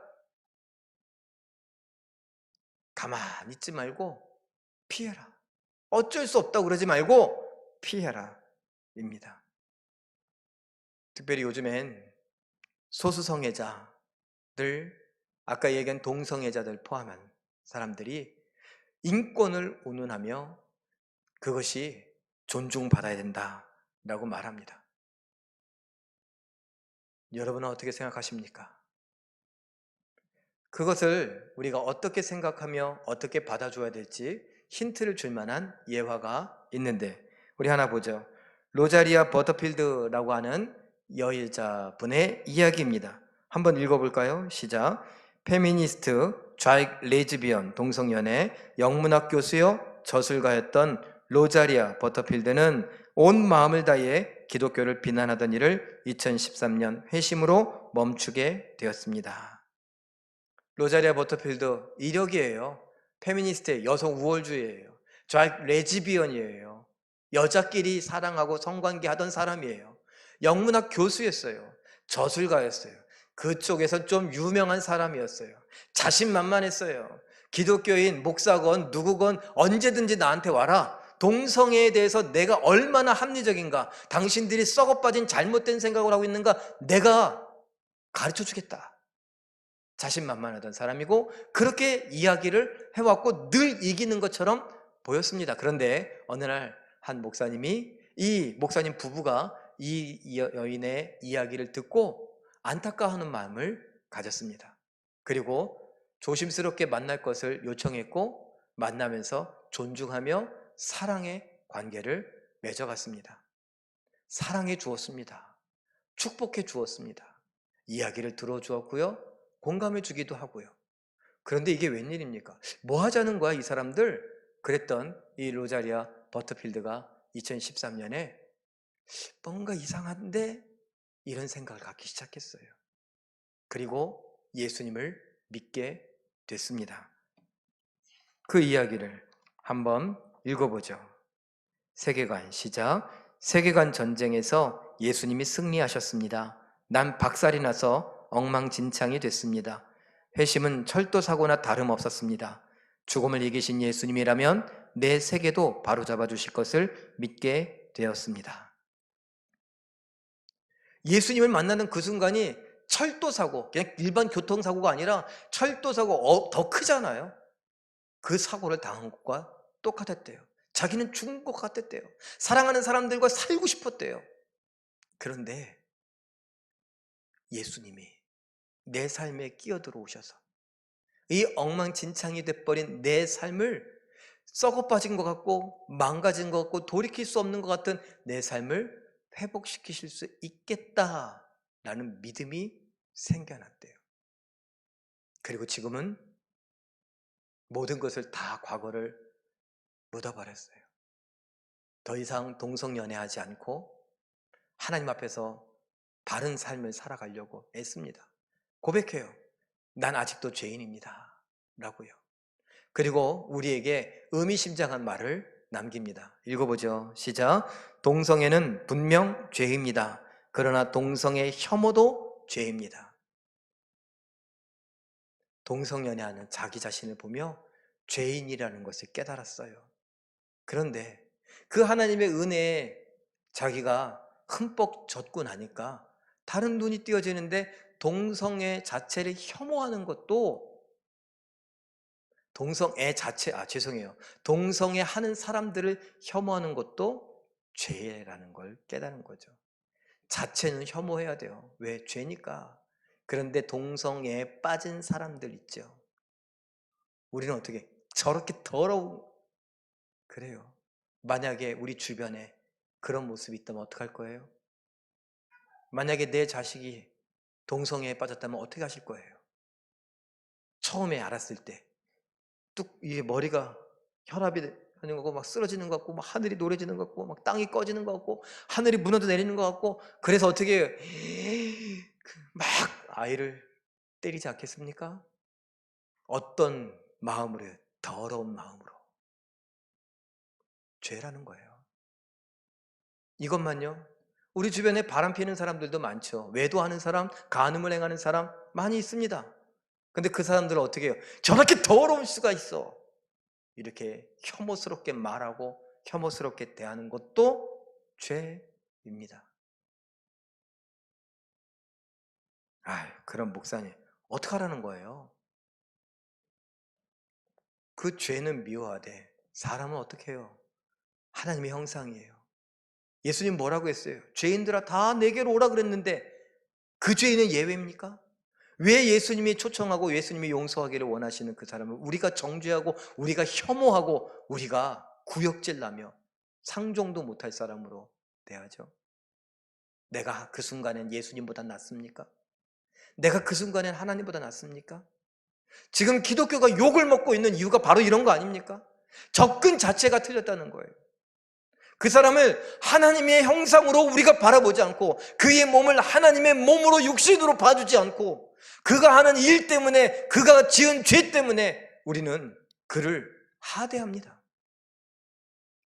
가만히 있지 말고 피해라. 어쩔 수 없다고 그러지 말고 피해라 입니다. 특별히 요즘엔 소수성애자들, 아까 얘기한 동성애자들 포함한 사람들이 인권을 운운하며 그것이 존중받아야 된다라고 말합니다. 여러분은 어떻게 생각하십니까? 그것을 우리가 어떻게 생각하며 어떻게 받아줘야 될지 힌트를 줄 만한 예화가 있는데 우리 하나 보죠. 로자리아 버터필드라고 하는 여자분의 이야기입니다. 한번 읽어볼까요? 시작. 페미니스트, 좌익 레즈비언, 동성연애, 영문학 교수요, 저술가였던 로자리아 버터필드는 온 마음을 다해 기독교를 비난하던 일을 2013년 회심으로 멈추게 되었습니다. 로자리아 버터필드 이력이에요. 페미니스트의 여성 우월주의예요. 레즈비언이에요. 여자끼리 사랑하고 성관계 하던 사람이에요. 영문학 교수였어요. 저술가였어요. 그쪽에서 좀 유명한 사람이었어요. 자신만만했어요. 기독교인, 목사건, 누구건 언제든지 나한테 와라. 동성애에 대해서 내가 얼마나 합리적인가, 당신들이 썩어빠진 잘못된 생각을 하고 있는가, 내가 가르쳐 주겠다. 자신만만하던 사람이고 그렇게 이야기를 해왔고 늘 이기는 것처럼 보였습니다. 그런데 어느 날 한 목사님이, 이 목사님 부부가 이 여인의 이야기를 듣고 안타까워하는 마음을 가졌습니다. 그리고 조심스럽게 만날 것을 요청했고 만나면서 존중하며 사랑의 관계를 맺어갔습니다. 사랑해 주었습니다. 축복해 주었습니다. 이야기를 들어주었고요. 공감해 주기도 하고요. 그런데 이게 웬일입니까? 뭐 하자는 거야 이 사람들? 그랬던 이 로자리아 버터필드가 2013년에 뭔가 이상한데? 이런 생각을 갖기 시작했어요. 그리고 예수님을 믿게 됐습니다. 그 이야기를 한번 읽어보죠. 세계관 시작. 세계관 전쟁에서 예수님이 승리하셨습니다. 난 박살이 나서 엉망진창이 됐습니다. 회심은 철도 사고나 다름없었습니다. 죽음을 이기신 예수님이라면 내 세계도 바로잡아 주실 것을 믿게 되었습니다. 예수님을 만나는 그 순간이 철도 사고, 그냥 일반 교통사고가 아니라 철도 사고 더 크잖아요. 그 사고를 당한 것과 똑같았대요. 자기는 죽은 것 같았대요. 사랑하는 사람들과 살고 싶었대요. 그런데 예수님이 내 삶에 끼어들어오셔서 이 엉망진창이 돼버린 내 삶을, 썩어빠진 것 같고 망가진 것 같고 돌이킬 수 없는 것 같은 내 삶을 회복시키실 수 있겠다라는 믿음이 생겨났대요. 그리고 지금은 모든 것을 다 과거를 묻어버렸어요. 더 이상 동성연애하지 않고 하나님 앞에서 바른 삶을 살아가려고 애씁니다. 고백해요. 난 아직도 죄인입니다. 라고요. 그리고 우리에게 의미심장한 말을 남깁니다. 읽어보죠. 시작. 동성애는 분명 죄입니다. 그러나 동성애 혐오도 죄입니다. 동성연애하는 자기 자신을 보며 죄인이라는 것을 깨달았어요. 그런데 그 하나님의 은혜에 자기가 흠뻑 젖고 나니까 다른 눈이 띄어지는데 동성애 자체를 혐오하는 것도, 동성애 자체, 죄송해요. 동성애 하는 사람들을 혐오하는 것도 죄라는 걸 깨달은 거죠. 자체는 혐오해야 돼요. 왜? 죄니까. 그런데 동성애에 빠진 사람들 있죠. 우리는 어떻게 저렇게 더러운, 그래요. 만약에 우리 주변에 그런 모습이 있다면 어떡할 거예요? 만약에 내 자식이 동성애에 빠졌다면 어떻게 하실 거예요? 처음에 알았을 때 뚝 이게 머리가 혈압이 하는 거고 막 쓰러지는 것 같고 막 하늘이 노래지는 것 같고 막 땅이 꺼지는 것 같고 하늘이 무너져 내리는 것 같고, 그래서 어떻게 해요? 막 아이를 때리지 않겠습니까? 어떤 마음으로 해요? 더러운 마음으로. 죄라는 거예요. 이것만요? 우리 주변에 바람 피는 사람들도 많죠. 외도하는 사람, 간음을 행하는 사람 많이 있습니다. 근데 그 사람들은 어떻게 해요? 저렇게 더러울 수가 있어. 이렇게 혐오스럽게 말하고 혐오스럽게 대하는 것도 죄입니다. 그럼 목사님 어떡하라는 거예요? 그 죄는 미워하되 사람은 어떻게 해요? 하나님의 형상이에요. 예수님 뭐라고 했어요? 죄인들아 다 내게로 오라 그랬는데 그 죄인은 예외입니까? 왜 예수님이 초청하고 예수님이 용서하기를 원하시는 그 사람을 우리가 정죄하고 우리가 혐오하고 우리가 구역질나며 상종도 못할 사람으로 대하죠? 내가 그 순간엔 예수님보다 낫습니까? 내가 그 순간엔 하나님보다 낫습니까? 지금 기독교가 욕을 먹고 있는 이유가 바로 이런 거 아닙니까? 접근 자체가 틀렸다는 거예요. 그 사람을 하나님의 형상으로 우리가 바라보지 않고 그의 몸을 하나님의 몸으로 육신으로 봐주지 않고 그가 하는 일 때문에 그가 지은 죄 때문에 우리는 그를 하대합니다.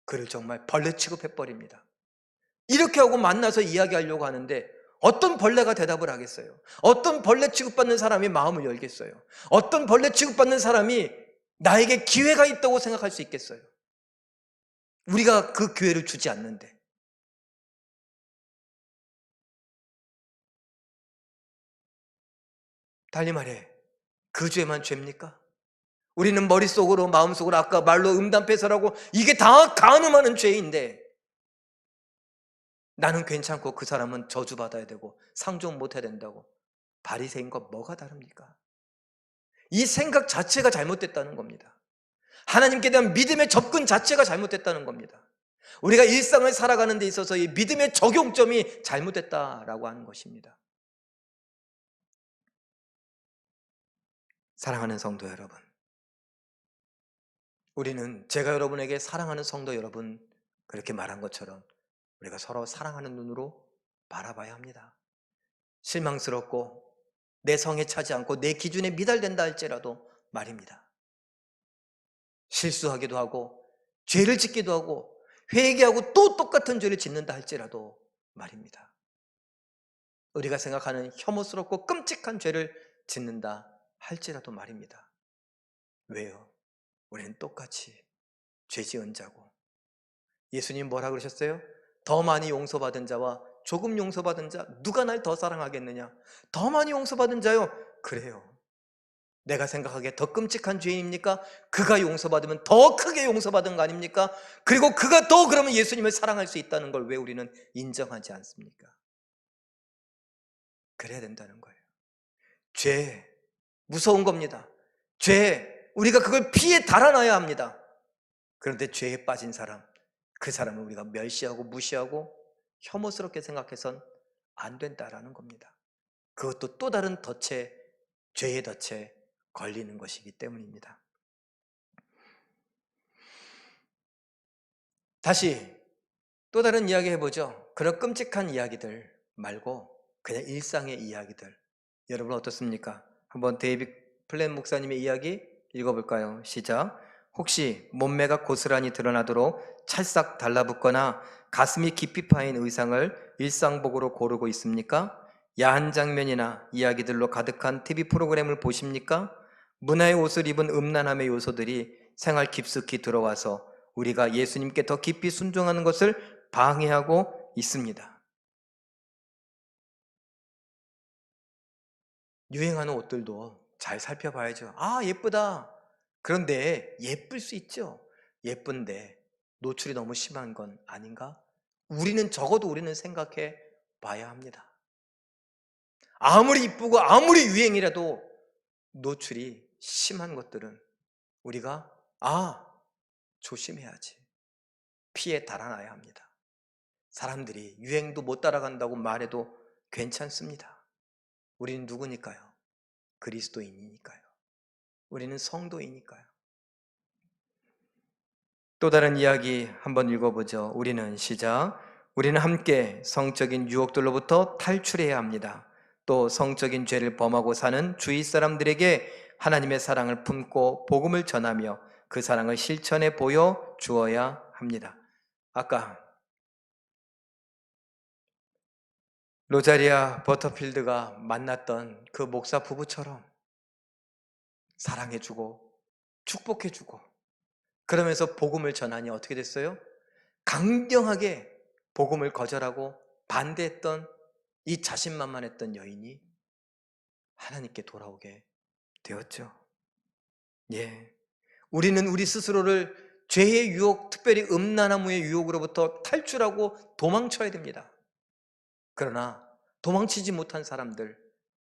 그를 정말 벌레 취급해버립니다. 이렇게 하고 만나서 이야기하려고 하는데 어떤 벌레가 대답을 하겠어요? 어떤 벌레 취급받는 사람이 마음을 열겠어요? 어떤 벌레 취급받는 사람이 나에게 기회가 있다고 생각할 수 있겠어요? 우리가 그 기회를 주지 않는데. 달리 말해, 그 죄만 죄입니까? 우리는 머릿속으로 마음속으로 아까 말로 음담패설하고 이게 다 간음하는 죄인데 나는 괜찮고 그 사람은 저주받아야 되고 상종 못해야 된다고. 바리새인과 뭐가 다릅니까? 이 생각 자체가 잘못됐다는 겁니다. 하나님께 대한 믿음의 접근 자체가 잘못됐다는 겁니다. 우리가 일상을 살아가는 데 있어서 이 믿음의 적용점이 잘못됐다라고 하는 것입니다. 사랑하는 성도 여러분, 우리는 제가 여러분에게 사랑하는 성도 여러분 그렇게 말한 것처럼 우리가 서로 사랑하는 눈으로 바라봐야 합니다. 실망스럽고 내 성에 차지 않고 내 기준에 미달된다 할지라도 말입니다. 실수하기도 하고 죄를 짓기도 하고 회개하고 또 똑같은 죄를 짓는다 할지라도 말입니다. 우리가 생각하는 혐오스럽고 끔찍한 죄를 짓는다 할지라도 말입니다. 왜요? 우리는 똑같이 죄 지은 자고 예수님 뭐라 그러셨어요? 더 많이 용서받은 자와 조금 용서받은 자 누가 날 더 사랑하겠느냐? 더 많이 용서받은 자요. 그래요. 내가 생각하기에 더 끔찍한 죄인입니까? 그가 용서받으면 더 크게 용서받은 거 아닙니까? 그리고 그가 더 그러면 예수님을 사랑할 수 있다는 걸 왜 우리는 인정하지 않습니까? 그래야 된다는 거예요. 죄 무서운 겁니다. 죄 우리가 그걸 피해 달아나야 합니다. 그런데 죄에 빠진 사람 그 사람을 우리가 멸시하고 무시하고 혐오스럽게 생각해선 안 된다라는 겁니다. 그것도 또 다른 덫에 죄의 덫에 걸리는 것이기 때문입니다. 다시 또 다른 이야기 해보죠. 그런 끔찍한 이야기들 말고 그냥 일상의 이야기들. 여러분 어떻습니까? 한번 데이빗 플랜 목사님의 이야기 읽어볼까요? 시작. 혹시 몸매가 고스란히 드러나도록 찰싹 달라붙거나 가슴이 깊이 파인 의상을 일상복으로 고르고 있습니까? 야한 장면이나 이야기들로 가득한 TV 프로그램을 보십니까? 문화의 옷을 입은 음란함의 요소들이 생활 깊숙이 들어와서 우리가 예수님께 더 깊이 순종하는 것을 방해하고 있습니다. 유행하는 옷들도 잘 살펴봐야죠. 아, 예쁘다. 그런데 예쁠 수 있죠. 예쁜데 노출이 너무 심한 건 아닌가? 적어도 우리는 생각해 봐야 합니다. 아무리 이쁘고 아무리 유행이라도 노출이 심한 것들은 우리가 조심해야지. 피해 달아나야 합니다. 사람들이 유행도 못 따라간다고 말해도 괜찮습니다. 우리는 누구니까요? 그리스도인이니까요. 우리는 성도이니까요. 또 다른 이야기 한번 읽어보죠. 우리는 함께 성적인 유혹들로부터 탈출해야 합니다. 또 성적인 죄를 범하고 사는 주위 사람들에게 하나님의 사랑을 품고 복음을 전하며 그 사랑을 실천해 보여 주어야 합니다. 아까 로자리아 버터필드가 만났던 그 목사 부부처럼 사랑해주고 축복해주고 그러면서 복음을 전하니 어떻게 됐어요? 강경하게 복음을 거절하고 반대했던 이 자신만만했던 여인이 하나님께 돌아오게 되었죠. 예, 우리는 우리 스스로를 죄의 유혹, 특별히 음란함의 유혹으로부터 탈출하고 도망쳐야 됩니다. 그러나 도망치지 못한 사람들,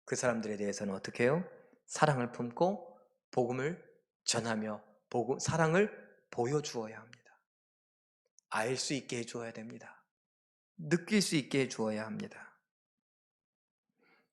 그 사람들에 대해서는 어떻게 해요? 사랑을 품고 복음을 전하며 사랑을 보여주어야 합니다. 알 수 있게 해주어야 됩니다. 느낄 수 있게 해주어야 합니다.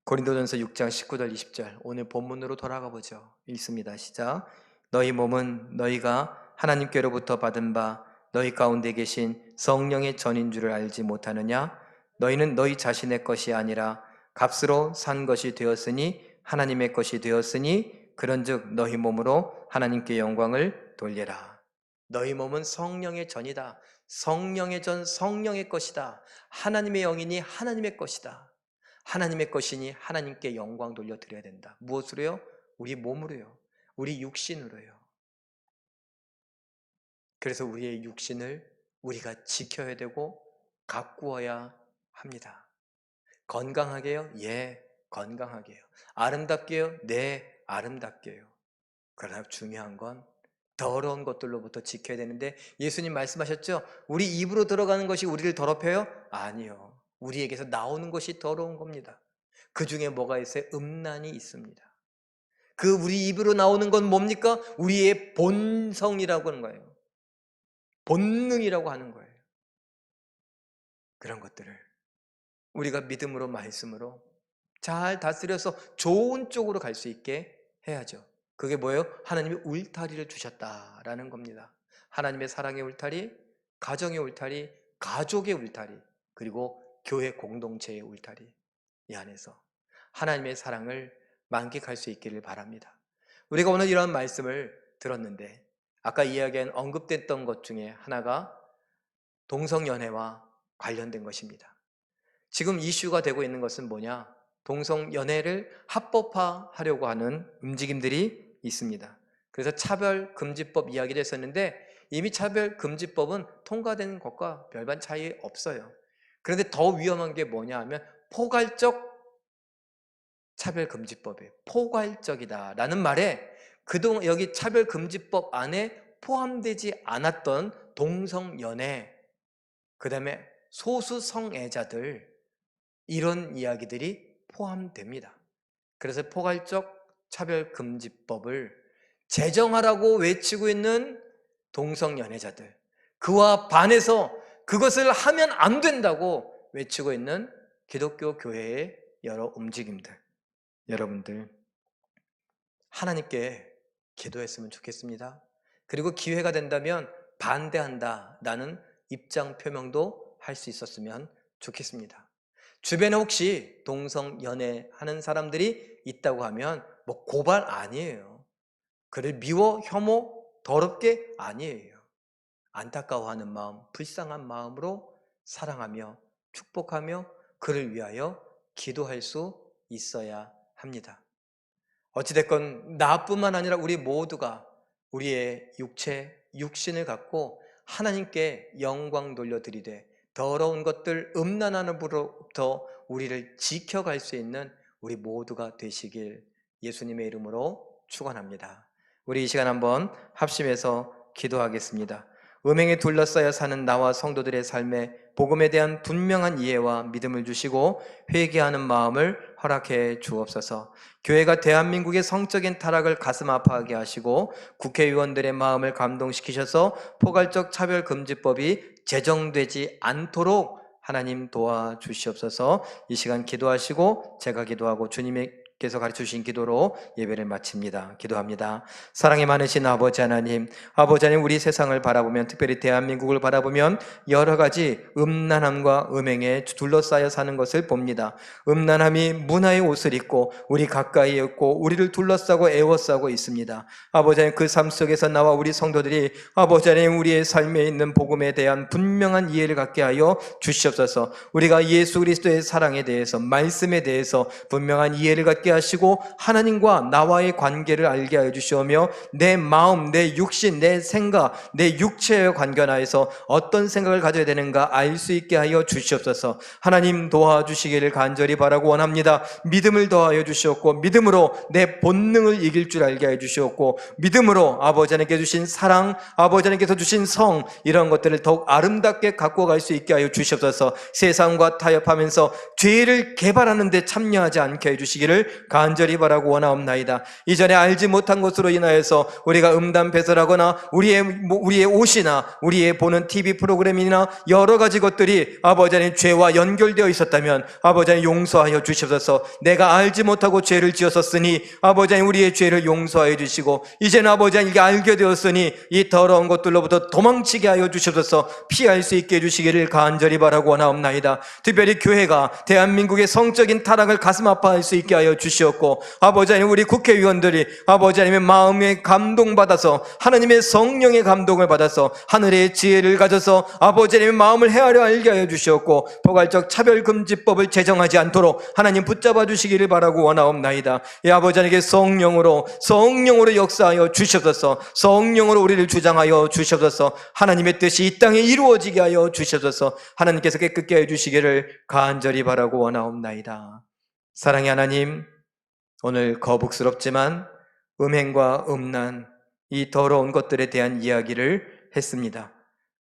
고린도전서 6장 19절 20절 오늘 본문으로 돌아가 보죠. 읽습니다. 시작. 너희 몸은 너희가 하나님께로부터 받은 바 너희 가운데 계신 성령의 전인 줄을 알지 못하느냐? 너희는 너희 자신의 것이 아니라 값으로 산 것이 되었으니 하나님의 것이 되었으니 그런즉 너희 몸으로 하나님께 영광을 돌리라. 너희 몸은 성령의 전이다. 성령의 전, 성령의 것이다. 하나님의 영이니 하나님의 것이다. 하나님의 것이니 하나님께 영광 돌려드려야 된다. 무엇으로요? 우리 몸으로요. 우리 육신으로요. 그래서 우리의 육신을 우리가 지켜야 되고 가꾸어야 합니다. 건강하게요? 예, 건강하게요. 아름답게요? 네, 아름답게요. 그러나 중요한 건 더러운 것들로부터 지켜야 되는데 예수님 말씀하셨죠? 우리 입으로 들어가는 것이 우리를 더럽혀요? 아니요. 우리에게서 나오는 것이 더러운 겁니다. 그 중에 뭐가 있어요? 음란이 있습니다. 그 우리 입으로 나오는 건 뭡니까? 우리의 본성이라고 하는 거예요. 본능이라고 하는 거예요. 그런 것들을 우리가 믿음으로 말씀으로 잘 다스려서 좋은 쪽으로 갈 수 있게 해야죠. 그게 뭐예요? 하나님이 울타리를 주셨다라는 겁니다. 하나님의 사랑의 울타리, 가정의 울타리, 가족의 울타리, 그리고 교회 공동체의 울타리, 이 안에서 하나님의 사랑을 만끽할 수 있기를 바랍니다. 우리가 오늘 이런 말씀을 들었는데 아까 이야기한 언급됐던 것 중에 하나가 동성연애와 관련된 것입니다. 지금 이슈가 되고 있는 것은 뭐냐? 동성연애를 합법화하려고 하는 움직임들이 있습니다. 그래서 차별금지법 이야기를 했었는데 이미 차별금지법은 통과된 것과 별반 차이 없어요. 그런데 더 위험한 게 뭐냐 하면 포괄적 차별금지법이에요. 포괄적이다라는 말에 그동안 여기 차별금지법 안에 포함되지 않았던 동성연애, 그 다음에 소수성애자들, 이런 이야기들이 포함됩니다. 그래서 포괄적 차별금지법을 제정하라고 외치고 있는 동성연애자들, 그와 반해서 그것을 하면 안 된다고 외치고 있는 기독교 교회의 여러 움직임들, 여러분들 하나님께 기도했으면 좋겠습니다. 그리고 기회가 된다면 반대한다라는 입장 표명도 할 수 있었으면 좋겠습니다. 주변에 혹시 동성연애 하는 사람들이 있다고 하면 뭐 고발 아니에요. 그를 미워, 혐오, 더럽게 아니에요. 안타까워하는 마음, 불쌍한 마음으로 사랑하며 축복하며 그를 위하여 기도할 수 있어야 합니다. 어찌됐건 나뿐만 아니라 우리 모두가 우리의 육체, 육신을 갖고 하나님께 영광 돌려드리되 더러운 것들, 음란함으로부터 우리를 지켜갈 수 있는 우리 모두가 되시길 예수님의 이름으로 축원합니다. 우리 이 시간 한번 합심해서 기도하겠습니다. 음행에 둘러싸여 사는 나와 성도들의 삶에 복음에 대한 분명한 이해와 믿음을 주시고 회개하는 마음을 허락해 주옵소서. 교회가 대한민국의 성적인 타락을 가슴 아파하게 하시고 국회의원들의 마음을 감동시키셔서 포괄적 차별금지법이 제정되지 않도록 하나님 도와주시옵소서. 이 시간 기도하시고 제가 기도하고 주님께서 가르쳐주신 기도로 예배를 마칩니다. 기도합니다. 사랑이 많으신 아버지 하나님, 우리 세상을 바라보면, 특별히 대한민국을 바라보면 여러 가지 음란함과 음행에 둘러싸여 사는 것을 봅니다. 음란함이 문화의 옷을 입고 우리 가까이에 있고 우리를 둘러싸고 애워싸고 있습니다. 아버지 하나님, 그 삶 속에서 나와 우리 성도들이 아버지 하나님 우리의 삶에 있는 복음에 대한 분명한 이해를 갖게 하여 주시옵소서. 우리가 예수 그리스도의 사랑에 대해서, 말씀에 대해서 분명한 이해를 갖게 하시고 하나님과 나와의 관계를 알게 하여 주시오며 내 마음, 내 육신, 내 생각, 내 육체에 관련하여서 어떤 생각을 가져야 되는가 알 수 있게 하여 주시옵소서. 하나님 도와주시기를 간절히 바라고 원합니다. 믿음을 더하여 주시옵고 믿음으로 내 본능을 이길 줄 알게 하여 주시옵고 믿음으로 아버지 하나님께 주신 사랑, 아버지 하나님께서 주신 성, 이런 것들을 더욱 아름답게 갖고 갈 수 있게 하여 주시옵소서. 세상과 타협하면서 죄를 개발하는 데 참여하지 않게 해 주시기를 간절히 바라고 원하옵나이다. 이전에 알지 못한 것으로 인하여서 우리가 음담배설하거나 우리의 옷이나 우리의 보는 TV 프로그램이나 여러 가지 것들이 아버지 하나님 죄와 연결되어 있었다면 아버지 하나님 용서하여 주시옵소서. 내가 알지 못하고 죄를 지었었으니 아버지 하나님 우리의 죄를 용서하여 주시고, 이제는 아버지 하나님 이게 알게 되었으니 이 더러운 것들로부터 도망치게 하여 주시옵소서. 피할 수 있게 해주시기를 간절히 바라고 원하옵나이다. 특별히 교회가 대한민국의 성적인 타락을 가슴 아파할 수 있게 하여 주시옵고, 아버지 하나님 우리 국회의원들이 아버지 하나님의 마음에 감동받아서 하나님의 성령의 감동을 받아서 하늘의 지혜를 가져서 아버지 하나님의 마음을 헤아려 알게 하여 주시옵고, 포괄적 차별금지법을 제정하지 않도록 하나님 붙잡아 주시기를 바라고 원하옵나이다. 이 아버지 하나님께 성령으로 역사하여 주시옵소서. 성령으로 우리를 주장하여 주시옵소서. 하나님의 뜻이 이 땅에 이루어지게 하여 주시옵소서. 하나님께서 깨끗게 해 주시기를 간절히 바라고 원하옵나이다. 사랑의 하나님, 오늘 거북스럽지만 음행과 음란, 이 더러운 것들에 대한 이야기를 했습니다.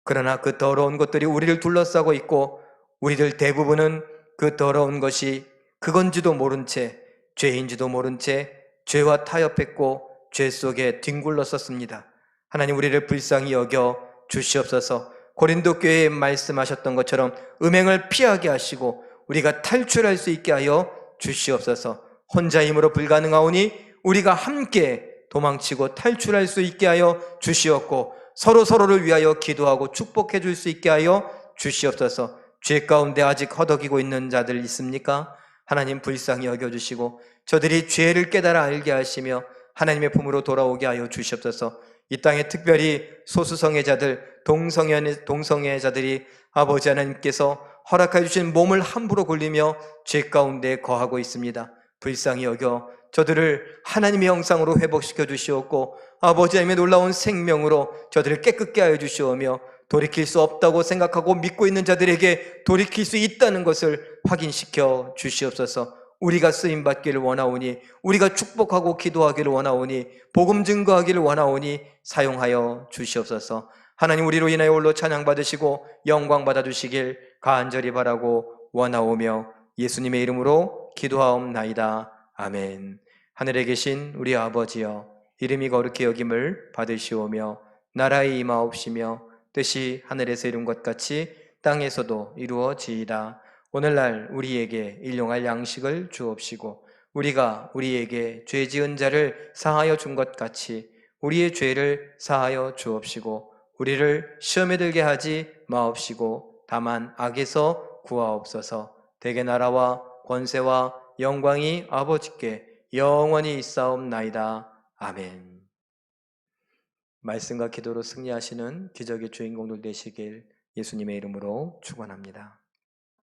그러나 그 더러운 것들이 우리를 둘러싸고 있고, 우리들 대부분은 그 더러운 것이 그건지도 모른 채, 죄인지도 모른 채 죄와 타협했고 죄 속에 뒹굴렀었습니다. 하나님 우리를 불쌍히 여겨 주시옵소서. 고린도 교회에 말씀하셨던 것처럼 음행을 피하게 하시고 우리가 탈출할 수 있게 하여 주시옵소서. 혼자 힘으로 불가능하오니 우리가 함께 도망치고 탈출할 수 있게 하여 주시옵고, 서로를 위하여 기도하고 축복해 줄 수 있게 하여 주시옵소서. 죄 가운데 아직 허덕이고 있는 자들 있습니까? 하나님 불쌍히 여겨주시고 저들이 죄를 깨달아 알게 하시며 하나님의 품으로 돌아오게 하여 주시옵소서. 이 땅에 특별히 소수성애자들, 동성애자들이 아버지 하나님께서 허락해 주신 몸을 함부로 굴리며 죄 가운데 거하고 있습니다. 불쌍히 여겨 저들을 하나님의 형상으로 회복시켜 주시옵고, 아버지 하나님의 놀라운 생명으로 저들을 깨끗게 하여 주시오며, 돌이킬 수 없다고 생각하고 믿고 있는 자들에게 돌이킬 수 있다는 것을 확인시켜 주시옵소서. 우리가 쓰임받기를 원하오니, 우리가 축복하고 기도하기를 원하오니, 복음 증거하기를 원하오니 사용하여 주시옵소서. 하나님 우리로 인하여 홀로 찬양받으시고 영광 받아주시길 간절히 바라고 원하오며 예수님의 이름으로 기도하옵나이다. 아멘. 하늘에 계신 우리 아버지여, 이름이 거룩히 여김을 받으시오며 나라의 임하옵시며 뜻이 하늘에서 이룬 것 같이 땅에서도 이루어지이다. 오늘날 우리에게 일용할 양식을 주옵시고, 우리가 우리에게 죄 지은 자를 사하여 준 것 같이 우리의 죄를 사하여 주옵시고, 우리를 시험에 들게 하지 마옵시고 다만 악에서 구하옵소서. 대개 나라와 권세와 영광이 아버지께 영원히 있사옵나이다. 아멘. 말씀과 기도로 승리하시는 기적의 주인공들 되시길 예수님의 이름으로 축원합니다.